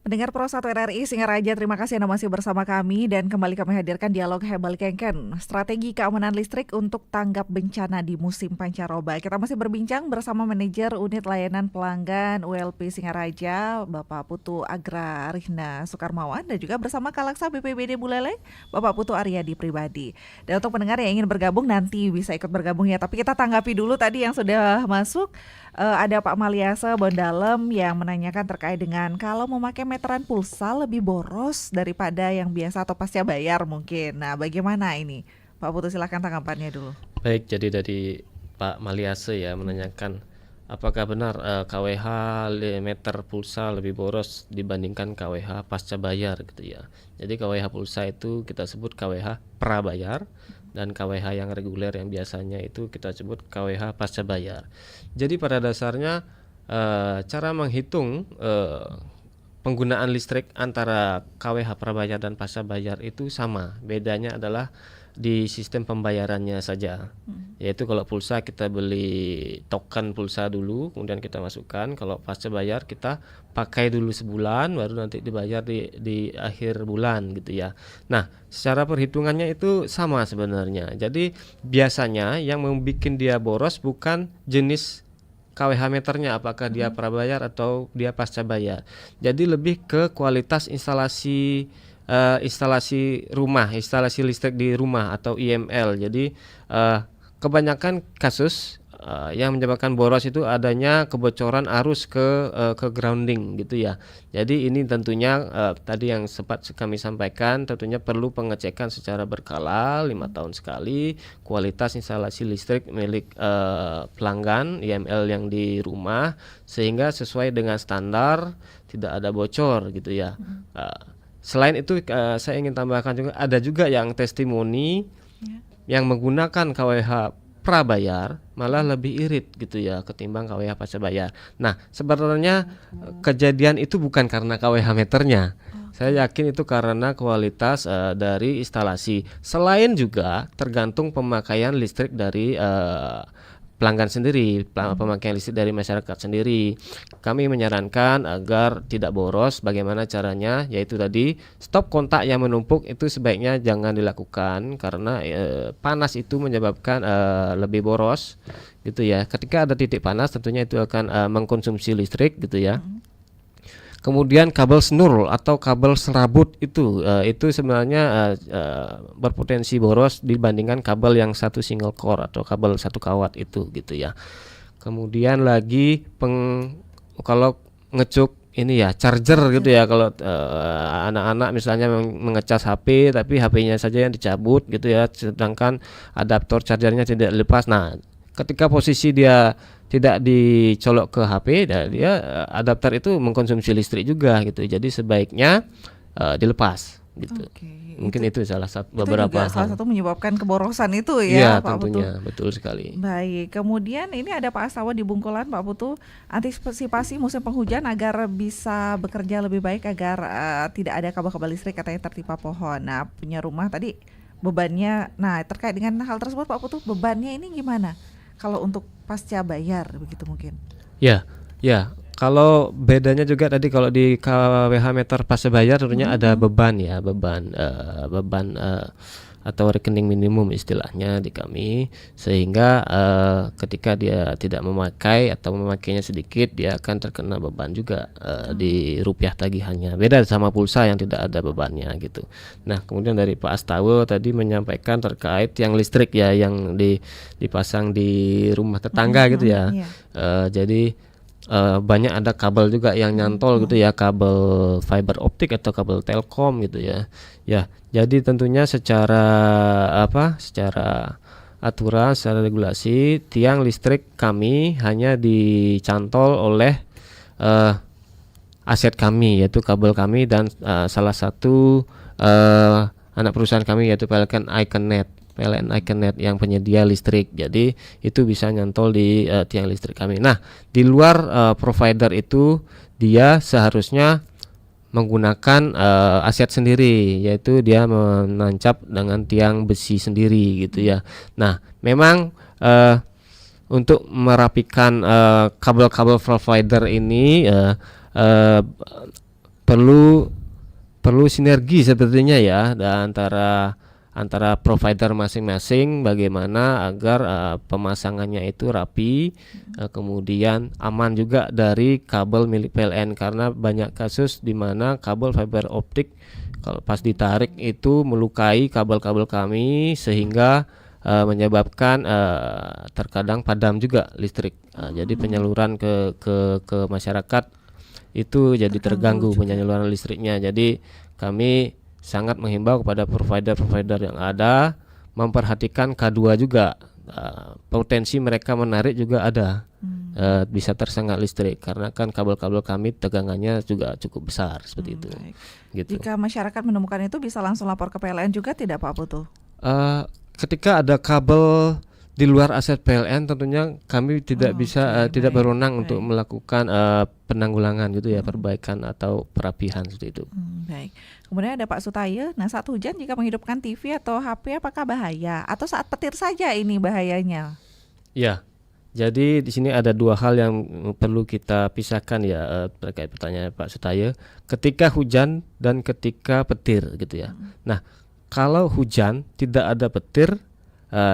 Pendengar Pro 1 RRI Singaraja, terima kasih Anda masih bersama kami dan kembali kami hadirkan dialog Hai Bali Kengken, strategi keamanan listrik untuk tanggap bencana di musim pancaroba. Kita masih berbincang bersama manajer unit layanan pelanggan ULP Singaraja, Bapak Putu Agra Rihna Sukarmawan, dan juga bersama Kalaksa BPBD Buleleng, Bapak Putu Aryadi Pribadi. Dan untuk pendengar yang ingin bergabung nanti bisa ikut bergabung ya, tapi kita tanggapi dulu tadi yang sudah masuk. Ada Pak Maliasa Bondalem yang menanyakan terkait dengan kalau memakai meteran pulsa lebih boros daripada yang biasa atau pasca bayar mungkin. Nah, bagaimana ini? Pak Putu, silakan tanggapannya dulu. Baik, jadi dari Pak Maliasa ya menanyakan apakah benar KWH meter pulsa lebih boros dibandingkan KWH pasca bayar gitu ya. Jadi KWH pulsa itu kita sebut KWH prabayar, dan KWH yang reguler yang biasanya itu kita sebut KWH pasca bayar. Jadi pada dasarnya cara menghitung penggunaan listrik antara KWH prabayar dan pasca bayar itu sama. Bedanya adalah di sistem pembayarannya saja. Yaitu kalau pulsa kita beli token pulsa dulu, kemudian kita masukkan. Kalau pasca bayar kita pakai dulu sebulan, baru nanti dibayar di akhir bulan gitu ya. Nah, secara perhitungannya itu sama sebenarnya. Jadi biasanya yang membuat dia boros bukan jenis KWH meternya, apakah dia prabayar atau dia pasca bayar. Jadi lebih ke kualitas instalasi rumah, instalasi listrik di rumah atau IML. Jadi kebanyakan kasus yang menyebabkan boros itu adanya kebocoran arus ke grounding gitu ya. Jadi ini tentunya tadi yang sempat kami sampaikan, tentunya perlu pengecekan secara berkala 5 tahun sekali kualitas instalasi listrik milik pelanggan IML yang di rumah sehingga sesuai dengan standar, tidak ada bocor gitu ya. Selain itu saya ingin tambahkan juga ada juga yang testimoni yang menggunakan KWH prabayar malah lebih irit gitu ya ketimbang KWH pasca bayar. Nah, sebenarnya kejadian itu bukan karena KWH meternya. Saya yakin itu karena kualitas dari instalasi. Selain juga tergantung pemakaian listrik dari pelanggan sendiri, pemakaian listrik dari masyarakat sendiri. Kami menyarankan agar tidak boros. Bagaimana caranya? Yaitu tadi stop kontak yang menumpuk itu sebaiknya jangan dilakukan karena panas itu menyebabkan lebih boros gitu ya. Ketika ada titik panas tentunya itu akan mengkonsumsi listrik gitu ya. Kemudian kabel snurl atau kabel serabut itu sebenarnya berpotensi boros dibandingkan kabel yang satu single core atau kabel satu kawat itu gitu ya. Kemudian lagi kalau ngecuk ini ya charger gitu ya, kalau anak-anak misalnya mengecas HP tapi HP-nya saja yang dicabut gitu ya, sedangkan adaptor chargernya tidak lepas. Nah, ketika posisi dia tidak dicolok ke HP, dia adapter itu mengkonsumsi listrik juga gitu. Jadi sebaiknya dilepas gitu. Mungkin itu salah satu beberapa hal. Salah satu menyebabkan keborosan itu ya, Pak Putu. Tentunya, betul sekali. Baik, kemudian ini ada Pak Astawa di Bungkulan, Pak Putu, antisipasi musim penghujan agar bisa bekerja lebih baik agar tidak ada kabel-kabel listrik katanya tertimpa pohon. Nah, punya rumah tadi bebannya. Nah, terkait dengan hal tersebut Pak Putu, bebannya ini gimana? Kalau untuk pasca bayar begitu mungkin. Ya. Kalau bedanya juga tadi kalau di KWH meter pasca bayar tentunya ada beban ya, beban atau rekening minimum istilahnya di kami, sehingga ketika dia tidak memakai atau memakainya sedikit dia akan terkena beban juga di rupiah tagihannya. Beda sama pulsa yang tidak ada bebannya gitu. Nah, kemudian dari Pak Astawa tadi menyampaikan terkait yang listrik ya yang dipasang di rumah tetangga gitu ya. Jadi banyak ada kabel juga yang nyantol gitu ya, kabel fiber optik atau kabel telkom gitu ya. Ya, jadi tentunya secara aturan, secara regulasi tiang listrik kami hanya dicantol oleh aset kami yaitu kabel kami dan salah satu anak perusahaan kami yaitu PLN Iconnet yang penyedia listrik. Jadi itu bisa nyantol di tiang listrik kami. Nah, di luar provider itu dia seharusnya menggunakan aset sendiri, yaitu dia menancap dengan tiang besi sendiri gitu ya. Nah, memang untuk merapikan kabel-kabel provider ini perlu sinergi sepertinya ya antara provider masing-masing, bagaimana agar pemasangannya itu rapi, kemudian aman juga dari kabel milik PLN, karena banyak kasus di mana kabel fiber optik kalau pas ditarik itu melukai kabel-kabel kami sehingga menyebabkan terkadang padam juga listrik. Jadi penyaluran ke masyarakat itu jadi terganggu penyaluran listriknya. Jadi kami sangat menghimbau kepada provider-provider yang ada memperhatikan K2 juga. Potensi mereka menarik juga ada. Bisa tersengat listrik karena kan kabel-kabel kami tegangannya juga cukup besar seperti itu. Gitu. Jika masyarakat menemukan itu bisa langsung lapor ke PLN juga tidak Pak Putu? Ketika ada kabel di luar aset PLN tentunya kami tidak bisa tidak berwenang untuk melakukan penanggulangan gitu ya, perbaikan atau perapihan seperti itu. Baik. Kemudian ada Pak Sutaya. Nah, saat hujan jika menghidupkan TV atau HP apakah bahaya atau saat petir saja ini bahayanya? Ya. Jadi di sini ada dua hal yang perlu kita pisahkan ya terkait pertanyaan Pak Sutaya. Ketika hujan dan ketika petir gitu ya. Nah, kalau hujan tidak ada petir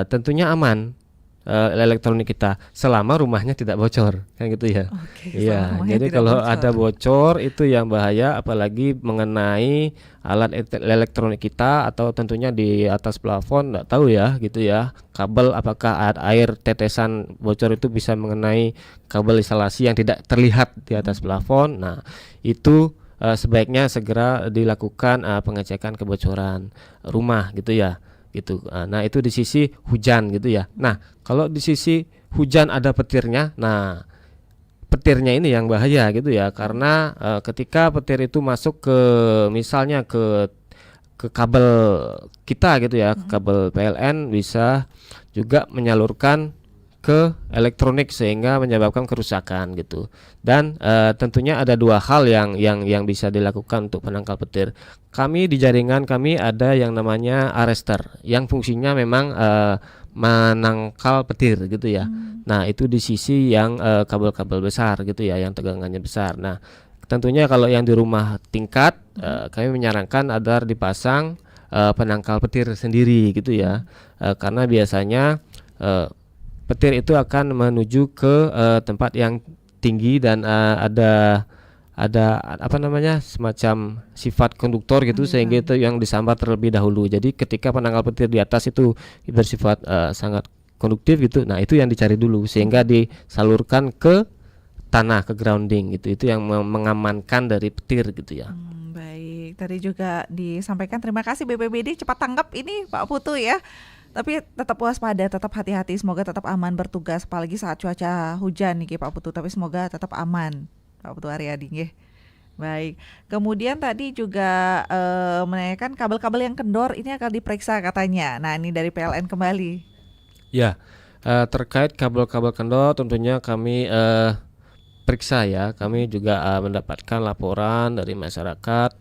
tentunya aman elektronik kita selama rumahnya tidak bocor kan gitu ya. Iya, jadi kalau ada bocor itu yang bahaya, apalagi mengenai alat elektronik kita atau tentunya di atas plafon, nggak tahu ya gitu ya, kabel apakah air tetesan bocor itu bisa mengenai kabel instalasi yang tidak terlihat di atas plafon. Nah, itu sebaiknya segera dilakukan pengecekan kebocoran rumah gitu ya. Gitu. Nah, itu di sisi hujan gitu ya. Nah, kalau di sisi hujan ada petirnya, nah petirnya ini yang bahaya gitu ya, karena ketika petir itu masuk ke misalnya ke kabel kita gitu ya, kabel PLN bisa juga menyalurkan ke elektronik sehingga menyebabkan kerusakan gitu. Dan tentunya ada dua hal yang bisa dilakukan untuk penangkal petir. Kami di jaringan kami ada yang namanya arrester yang fungsinya memang menangkal petir gitu ya. Nah, itu di sisi yang kabel-kabel besar gitu ya, yang tegangannya besar. Nah, tentunya kalau yang di rumah tingkat kami menyarankan agar dipasang penangkal petir sendiri gitu ya. Karena biasanya petir itu akan menuju ke tempat yang tinggi dan ada apa namanya semacam sifat konduktor gitu, sehingga itu yang disambar terlebih dahulu. Jadi ketika penangkal petir di atas itu bersifat sangat konduktif gitu. Nah, itu yang dicari dulu sehingga disalurkan ke tanah, ke grounding gitu. Itu yang mengamankan dari petir gitu ya. Baik, tadi juga disampaikan terima kasih BPBD cepat tanggap ini Pak Putu ya. Tapi tetap waspada, tetap hati-hati, semoga tetap aman bertugas apalagi saat cuaca hujan nih Pak Putu, tapi semoga tetap aman Pak Putu Aryadi nggih. Baik. Kemudian tadi juga menanyakan kabel-kabel yang kendor ini akan diperiksa katanya. Nah, ini dari PLN kembali. Ya. Terkait kabel-kabel kendor tentunya kami periksa ya. Kami juga mendapatkan laporan dari masyarakat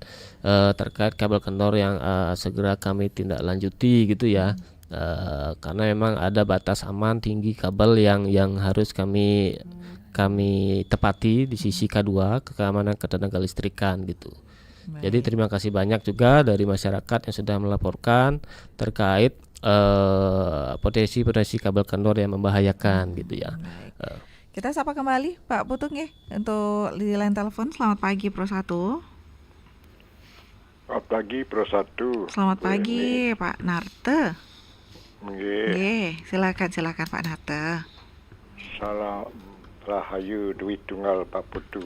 terkait kabel kendor yang segera kami tindak lanjuti gitu ya. Karena memang ada batas aman tinggi kabel yang harus kami tepati di sisi K2, keamanan ketenaga listrikan gitu. Jadi terima kasih banyak juga dari masyarakat yang sudah melaporkan terkait potensi kabel kendor yang membahayakan gitu ya. Kita sapa kembali Pak Putu nggih untuk di line telepon. Selamat pagi Pro 1. Selamat pagi Pro 1. Selamat pagi Pak Narte. Nggih. Silakan Pak Narte. Salam Rahayu Duit Tunggal Pak Putu.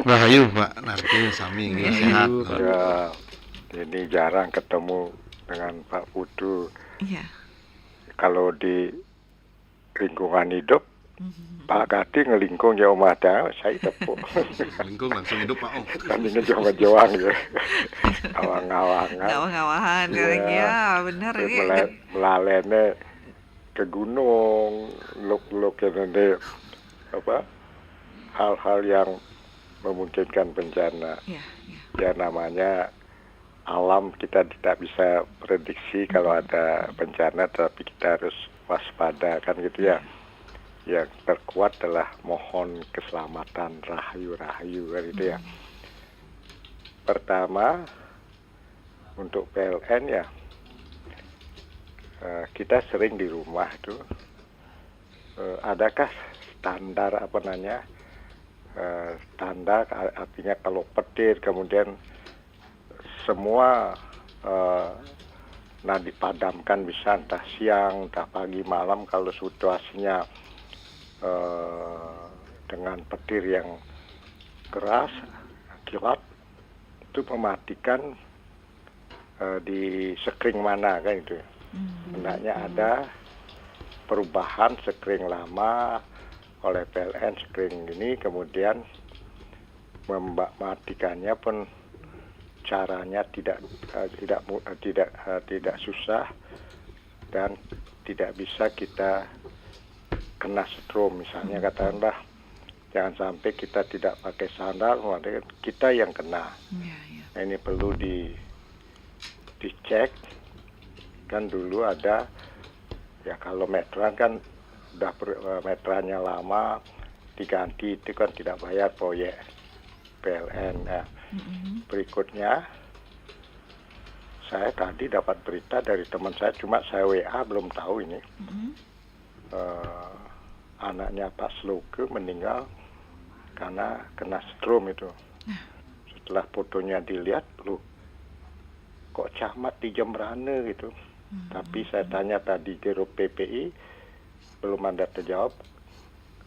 Rahayu Pak Narte sami sehat. Ya, ini jarang ketemu dengan Pak Putu. Iya. Kalau di lingkungan hidup Pak Kati ngelingkung ya omah dah, saya tepuk. Lingkung langsung hidup Pak Om. Kan ini jawang-jawang ya. Awang-awangan. Awang-awahan ya, benar ini. Melalene ke gunung, luk-luk ini apa? Hal-hal yang memungkinkan bencana. Ya namanya alam kita tidak bisa prediksi kalau ada bencana, tapi kita harus waspada kan gitu ya. Yang terkuat adalah mohon keselamatan, rahayu kan itu ya. Pertama, untuk PLN ya, kita sering di rumah tuh, adakah standar standar artinya kalau petir kemudian semua dipadamkan bisa entah siang, entah pagi, malam kalau situasinya dengan petir yang keras, kilat itu mematikan di sekring mana kan itu. Hendaknya ada perubahan sekring lama oleh PLN sekring ini, kemudian mematikannya pun caranya tidak susah dan tidak bisa kita kena setrum. Misalnya katakanlah jangan sampai kita tidak pakai sandal, kita yang kena. Nah, ini perlu dicek. Kan dulu ada ya, kalau meteran kan udah meterannya lama diganti itu kan tidak bayar proyek PLN. Nah, berikutnya saya tadi dapat berita dari teman saya, cuma saya WA belum tahu ini. Anaknya Pak Sloke meninggal karena kena setrum itu. Setelah fotonya dilihat, kok camat di Jembrana gitu. Tapi saya tanya tadi di grup PPI, belum ada terjawab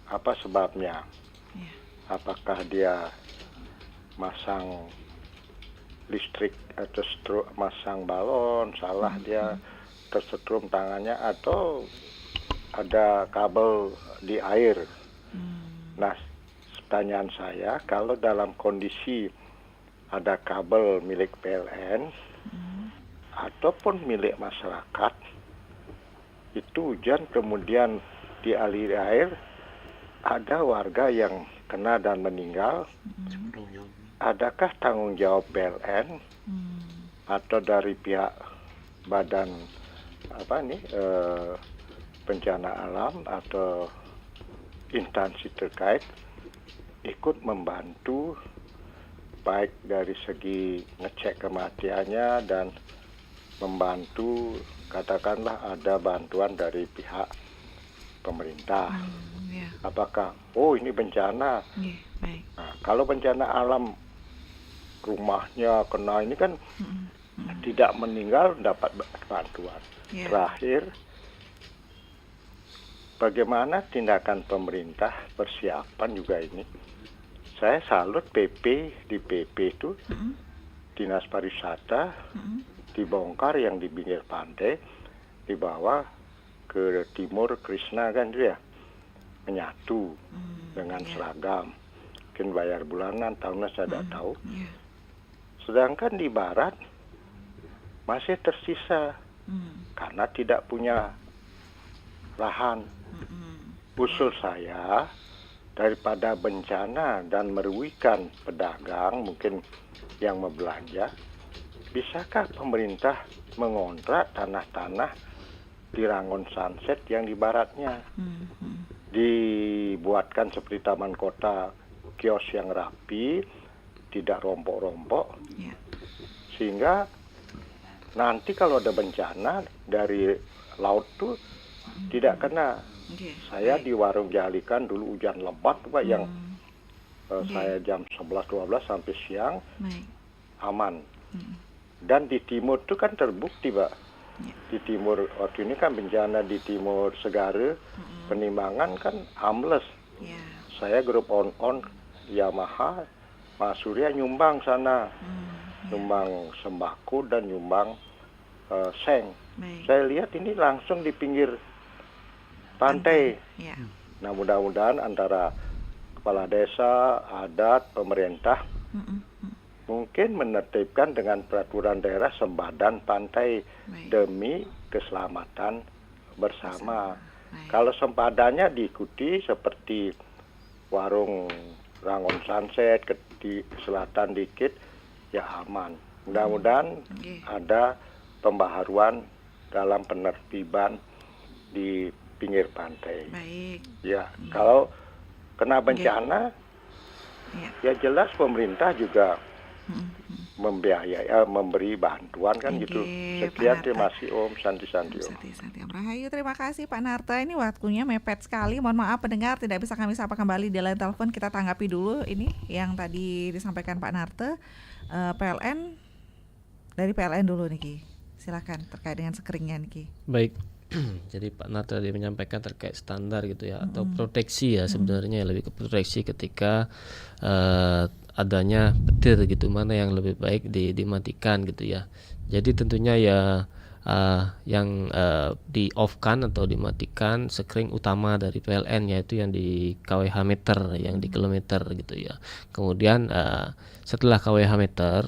apa sebabnya. Apakah dia masang listrik atau masang balon, salah dia tersetrum tangannya, atau ada kabel di air. Nah, pertanyaan saya, kalau dalam kondisi ada kabel milik PLN ataupun milik masyarakat, itu hujan kemudian dialiri air, ada warga yang kena dan meninggal, adakah tanggung jawab PLN atau dari pihak badan bencana alam atau instansi terkait ikut membantu, baik dari segi ngecek kematiannya dan membantu, katakanlah ada bantuan dari pihak pemerintah. Apakah ini bencana? Nah, kalau bencana alam rumahnya kena ini kan tidak meninggal, dapat bantuan. Terakhir, bagaimana tindakan pemerintah persiapan juga ini? Saya salut PP itu Dinas Pariwisata dibongkar yang di pinggir pantai, dibawa ke timur Krishna kan itu ya, menyatu dengan seragam, mungkin bayar bulanan, tahunnya saya tidak tahu. Sedangkan di barat masih tersisa karena tidak punya lahan. Usul saya, daripada bencana dan merugikan pedagang mungkin yang mau belanja, bisakah pemerintah mengontrak tanah-tanah di Rangon Sunset yang di baratnya? Dibuatkan seperti taman kota, kios yang rapi, tidak rompok-rompok, sehingga nanti kalau ada bencana dari laut tuh tidak kena. Saya di warung Jalikan dulu hujan lebat Pak, yang saya jam 11-12 sampai siang aman. Dan di timur itu kan terbukti Pak, di timur waktu ini kan bencana di timur Segara, Penimbangan kan ambles. Saya grup on Yamaha, Mas Surya nyumbang sana, nyumbang sembako dan nyumbang seng. Saya lihat ini langsung di pinggir pantai. Nah, mudah-mudahan antara kepala desa, adat, pemerintah mungkin menertibkan dengan peraturan daerah sempadan pantai demi keselamatan bersama. Kalau sempadannya diikuti seperti warung Rangon Sunset di selatan dikit, ya aman. Mudah-mudahan ada pembaharuan dalam penertiban di pinggir pantai. Ya, kalau kena bencana, ya jelas pemerintah juga membiayai, memberi bantuan kan gitu. Sekian, terima kasih Om Santi Om. Rahayu, terima kasih Pak Narto. Ini waktunya mepet sekali. Mohon maaf pendengar tidak bisa kami sapa kembali di line telepon. Kita tanggapi dulu ini yang tadi disampaikan Pak Narto. PLN, dari PLN dulu nih Ki. Silakan terkait dengan sekeringnya nih Ki. Baik. Jadi Pak Narto tadi menyampaikan terkait standar gitu ya, atau proteksi ya, sebenarnya lebih ke proteksi ketika adanya petir gitu, mana yang lebih baik dimatikan gitu ya. Jadi tentunya ya yang di off kan atau dimatikan sekring utama dari PLN, yaitu yang di kWh meter, yang di kilometer gitu ya. Kemudian setelah kWh meter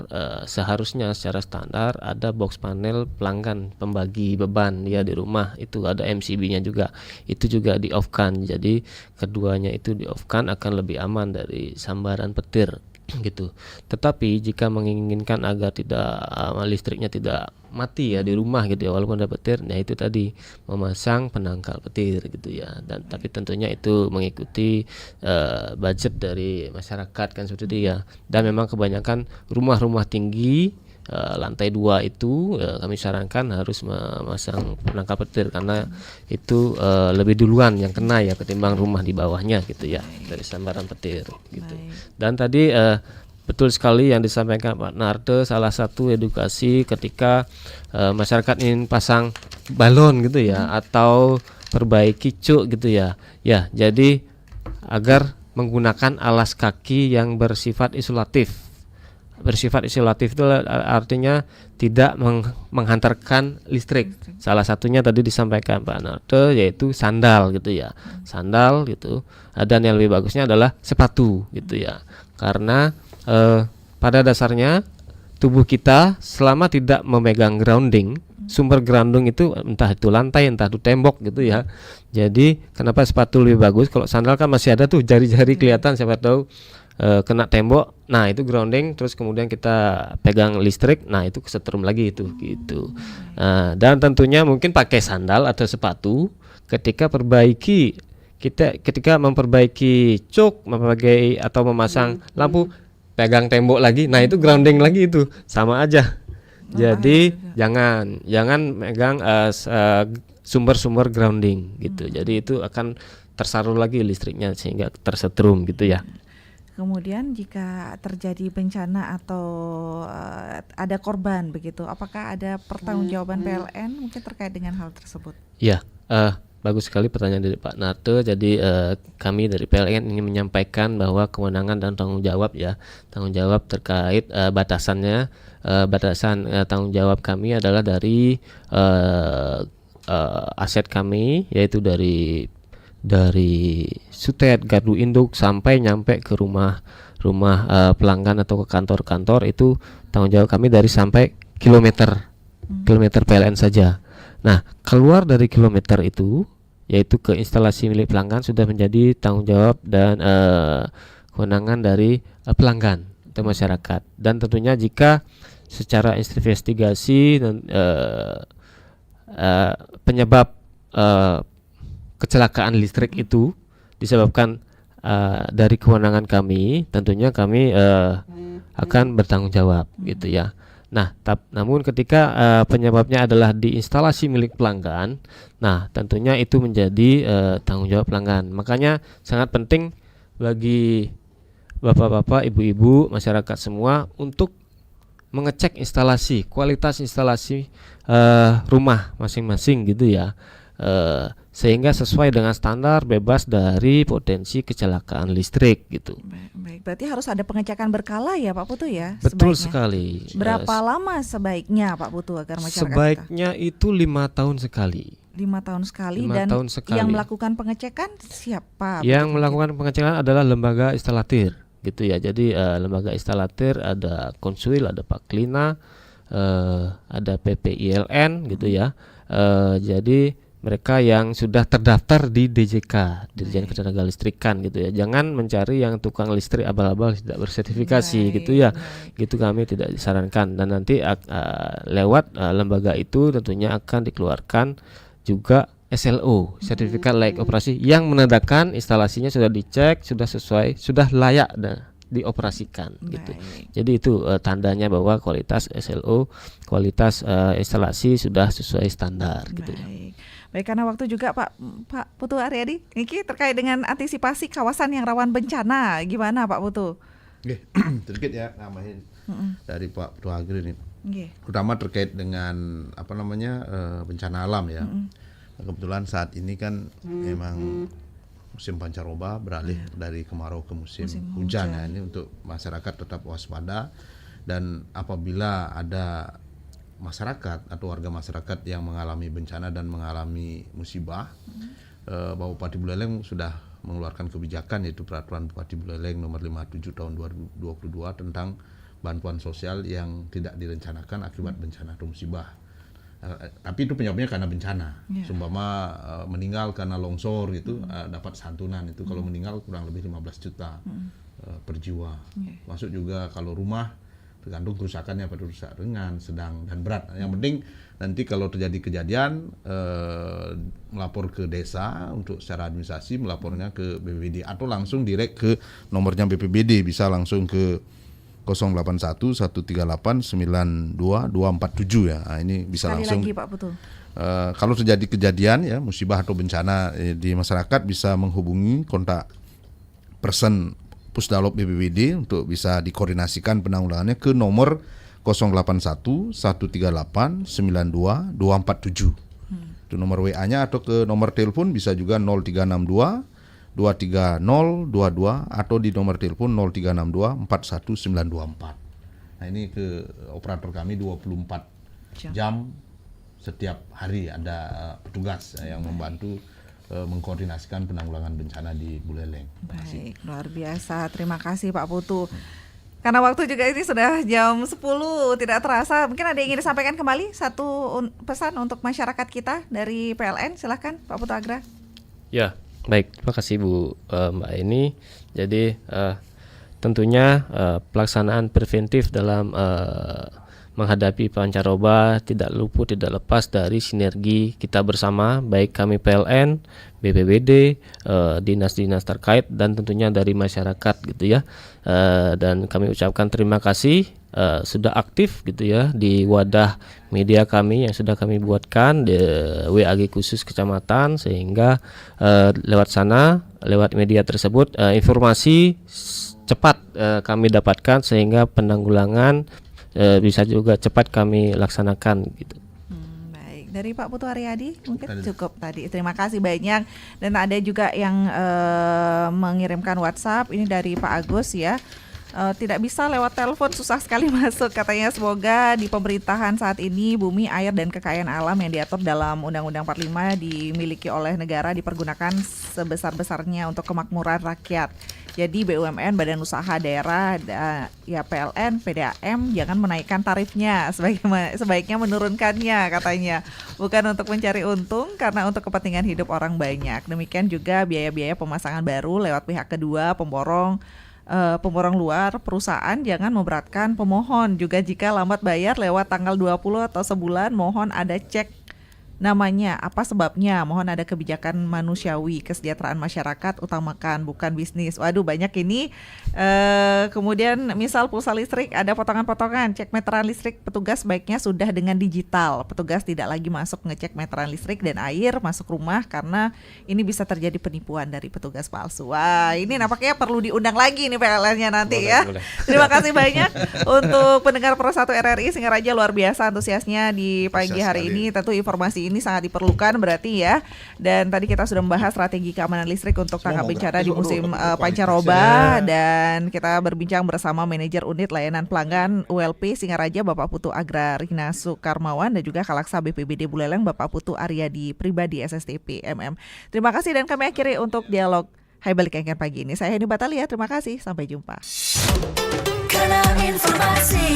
seharusnya secara standar ada box panel pelanggan pembagi beban ya di rumah, itu ada MCB-nya juga, itu juga di off kan. Jadi keduanya itu di off kan akan lebih aman dari sambaran petir gitu. Tetapi jika menginginkan agar tidak listriknya tidak mati ya di rumah gitu ya, walaupun ada petir, nah itu tadi memasang penangkal petir gitu ya. Dan tapi tentunya itu mengikuti budget dari masyarakat kan seperti itu ya. Dan memang kebanyakan rumah-rumah tinggi lantai 2 itu kami sarankan harus memasang penangkal petir, karena itu lebih duluan yang kena ya ketimbang rumah di bawahnya gitu ya, dari sambaran petir gitu. Dan tadi betul sekali yang disampaikan Pak Narto, salah satu edukasi ketika masyarakat ingin pasang balon gitu ya, atau perbaiki cuk gitu ya. Ya, jadi agar menggunakan alas kaki yang bersifat isolatif. Bersifat isolatif itu artinya tidak menghantarkan listrik. Salah satunya tadi disampaikan Pak Narto, yaitu sandal gitu ya. Sandal gitu. Dan yang lebih bagusnya adalah sepatu gitu ya. Karena pada dasarnya tubuh kita selama tidak memegang grounding, sumber grounding itu entah itu lantai, entah itu tembok gitu ya. Jadi kenapa sepatu lebih bagus? Kalau sandal kan masih ada tuh jari-jari kelihatan, siapa tahu kena tembok, nah itu grounding, terus kemudian kita pegang listrik, nah itu kesetrum lagi itu gitu. Dan tentunya mungkin pakai sandal atau sepatu ketika ketika memperbaiki cuk, memperbaiki atau memasang lampu, pegang tembok lagi, nah itu grounding lagi, itu sama aja. Jadi jangan megang sumber-sumber grounding gitu. Jadi itu akan tersalur lagi listriknya sehingga tersetrum gitu ya. Kemudian jika terjadi bencana atau ada korban begitu, apakah ada pertanggungjawaban PLN mungkin terkait dengan hal tersebut? Ya, bagus sekali pertanyaan dari Pak Narto. Jadi kami dari PLN ingin menyampaikan bahwa kewenangan dan tanggung jawab ya, tanggung jawab terkait batasan tanggung jawab kami adalah dari aset kami, yaitu dari sutet, gardu induk sampai nyampe ke rumah pelanggan atau ke kantor-kantor, itu tanggung jawab kami dari sampai kilometer PLN saja. Nah, keluar dari kilometer itu, yaitu ke instalasi milik pelanggan, sudah menjadi tanggung jawab dan kewenangan dari pelanggan atau masyarakat. Dan tentunya jika secara investigasi dan penyebab kecelakaan listrik itu disebabkan dari kewenangan kami, tentunya kami akan bertanggung jawab gitu ya. Nah, namun ketika penyebabnya adalah di instalasi milik pelanggan, nah tentunya itu menjadi tanggung jawab pelanggan. Makanya sangat penting bagi bapak-bapak, ibu-ibu, masyarakat semua untuk mengecek instalasi, kualitas instalasi rumah masing-masing gitu ya. Sehingga sesuai dengan standar, bebas dari potensi kecelakaan listrik gitu. Baik, berarti harus ada pengecekan berkala ya Pak Putu ya? Betul sebaiknya. Sekali. Berapa lama sebaiknya Pak Putu agar masyarakat sebaiknya itu 5 tahun sekali. 5 tahun sekali. 5 dan tahun sekali. Yang melakukan pengecekan siapa? Yang melakukan pengecekan adalah lembaga instalatir gitu ya. Jadi lembaga instalatir ada Konsuil, ada Paklina, ada PPILN gitu ya. Jadi mereka yang sudah terdaftar di DJK, Dirjen Ketenagalistrikan gitu ya. Jangan mencari yang tukang listrik abal-abal tidak bersertifikasi gitu ya. Gitu kami tidak disarankan. Dan nanti lewat lembaga itu tentunya akan dikeluarkan juga SLO, sertifikat layak operasi, yang menandakan instalasinya sudah dicek, sudah sesuai, sudah layak dioperasikan gitu. Jadi itu tandanya bahwa kualitas SLO, kualitas instalasi sudah sesuai standar gitu ya. Baik, karena waktu juga Pak Putu Aryadi, ini terkait dengan antisipasi kawasan yang rawan bencana, gimana Pak Putu? Oke, sedikit ya nambahin dari Pak Putu Agri ini. Terutama terkait dengan bencana alam ya. Kebetulan saat ini kan memang musim pancaroba beralih dari kemarau ke musim hujan ya. Ini untuk masyarakat tetap waspada, dan apabila ada masyarakat atau warga masyarakat yang mengalami bencana dan mengalami musibah, Bupati Buleleng sudah mengeluarkan kebijakan, yaitu Peraturan Bupati Buleleng nomor 57 tahun 2022 tentang bantuan sosial yang tidak direncanakan akibat bencana atau musibah. Tapi itu penyebabnya karena bencana. Seumpama meninggal karena longsor gitu, dapat santunan itu. Kalau meninggal kurang lebih 15 juta per jiwa. Masuk juga kalau rumah, tergantung kerusakannya, pada rusak ringan, sedang, dan berat. Yang penting nanti kalau terjadi kejadian, melapor ke desa untuk secara administrasi, melapornya ke BPBD atau langsung direct ke nomornya BPBD, bisa langsung ke 081 138 92 247 ya. Nah, ini bisa sekali langsung. Lagi, Pak Putu. Kalau terjadi kejadian ya musibah atau bencana di masyarakat, bisa menghubungi kontak person Pusdalop BPBD untuk bisa dikoordinasikan penanggulangannya ke nomor 081 138 92 247. Itu nomor WA-nya, atau ke nomor telepon bisa juga 0362 230 22 atau di nomor telepon 0362 41924. Nah, ini ke operator kami 24 jam setiap hari ada petugas yang membantu mengkoordinasikan penanggulangan bencana di Buleleng. Baik, luar biasa. Terima kasih Pak Putu. Karena waktu juga ini sudah jam 10, tidak terasa. Mungkin ada yang ingin disampaikan kembali, satu pesan untuk masyarakat kita dari PLN, silahkan Pak Putu Agra. Ya, baik, terima kasih Bu Mbak Eni. Jadi tentunya pelaksanaan preventif dalam menghadapi pancaroba tidak lepas dari sinergi kita bersama, baik kami PLN, BPBD, dinas-dinas terkait, dan tentunya dari masyarakat gitu ya. Dan kami ucapkan terima kasih sudah aktif gitu ya di wadah media kami yang sudah kami buatkan di WAG khusus kecamatan, sehingga lewat sana, lewat media tersebut informasi cepat kami dapatkan, sehingga penanggulangan bisa juga cepat kami laksanakan gitu. Baik, dari Pak Putu Aryadi mungkin cukup tadi. Terima kasih banyak. Dan ada juga yang mengirimkan WhatsApp, ini dari Pak Agus ya. Tidak bisa lewat telepon, susah sekali masuk katanya. Semoga di pemerintahan saat ini bumi, air, dan kekayaan alam yang diatur dalam Undang-Undang 45 dimiliki oleh negara dipergunakan sebesar-besarnya untuk kemakmuran rakyat. Jadi BUMN, badan usaha daerah, ya PLN, PDAM jangan menaikkan tarifnya, sebaiknya menurunkannya katanya. Bukan untuk mencari untung, karena untuk kepentingan hidup orang banyak. Demikian juga biaya-biaya pemasangan baru lewat pihak kedua, pemborong luar perusahaan jangan memberatkan pemohon. Juga jika lambat bayar lewat tanggal 20 atau sebulan, mohon ada cek namanya, apa sebabnya, mohon ada kebijakan manusiawi, kesejahteraan masyarakat utamakan, bukan bisnis. Waduh, banyak ini. Kemudian misal pulsa listrik ada potongan-potongan, cek meteran listrik petugas baiknya sudah dengan digital. Petugas tidak lagi masuk ngecek meteran listrik dan air masuk rumah, karena ini bisa terjadi penipuan dari petugas palsu. Wah, ini nampaknya perlu diundang lagi nih PLN-nya nanti ya. Terima kasih banyak untuk pendengar Pro 1 RRI Singaraja, luar biasa antusiasnya di pagi hari ini. Tentu informasi ini sangat diperlukan berarti ya. Dan tadi kita sudah membahas strategi keamanan listrik untuk tanggap bencana di musim pancaroba, dan kita berbincang bersama manajer unit layanan pelanggan ULP Singaraja Bapak Putu Agra Rina Sukarmawan, dan juga Kalaksa BPBD Buleleng Bapak Putu Aryadi Pribadi SSTP MM. Terima kasih, dan kami akhiri untuk dialog Hai Balik Kengken pagi ini. Saya Heni Batalia, terima kasih, sampai jumpa. Kanal Informasi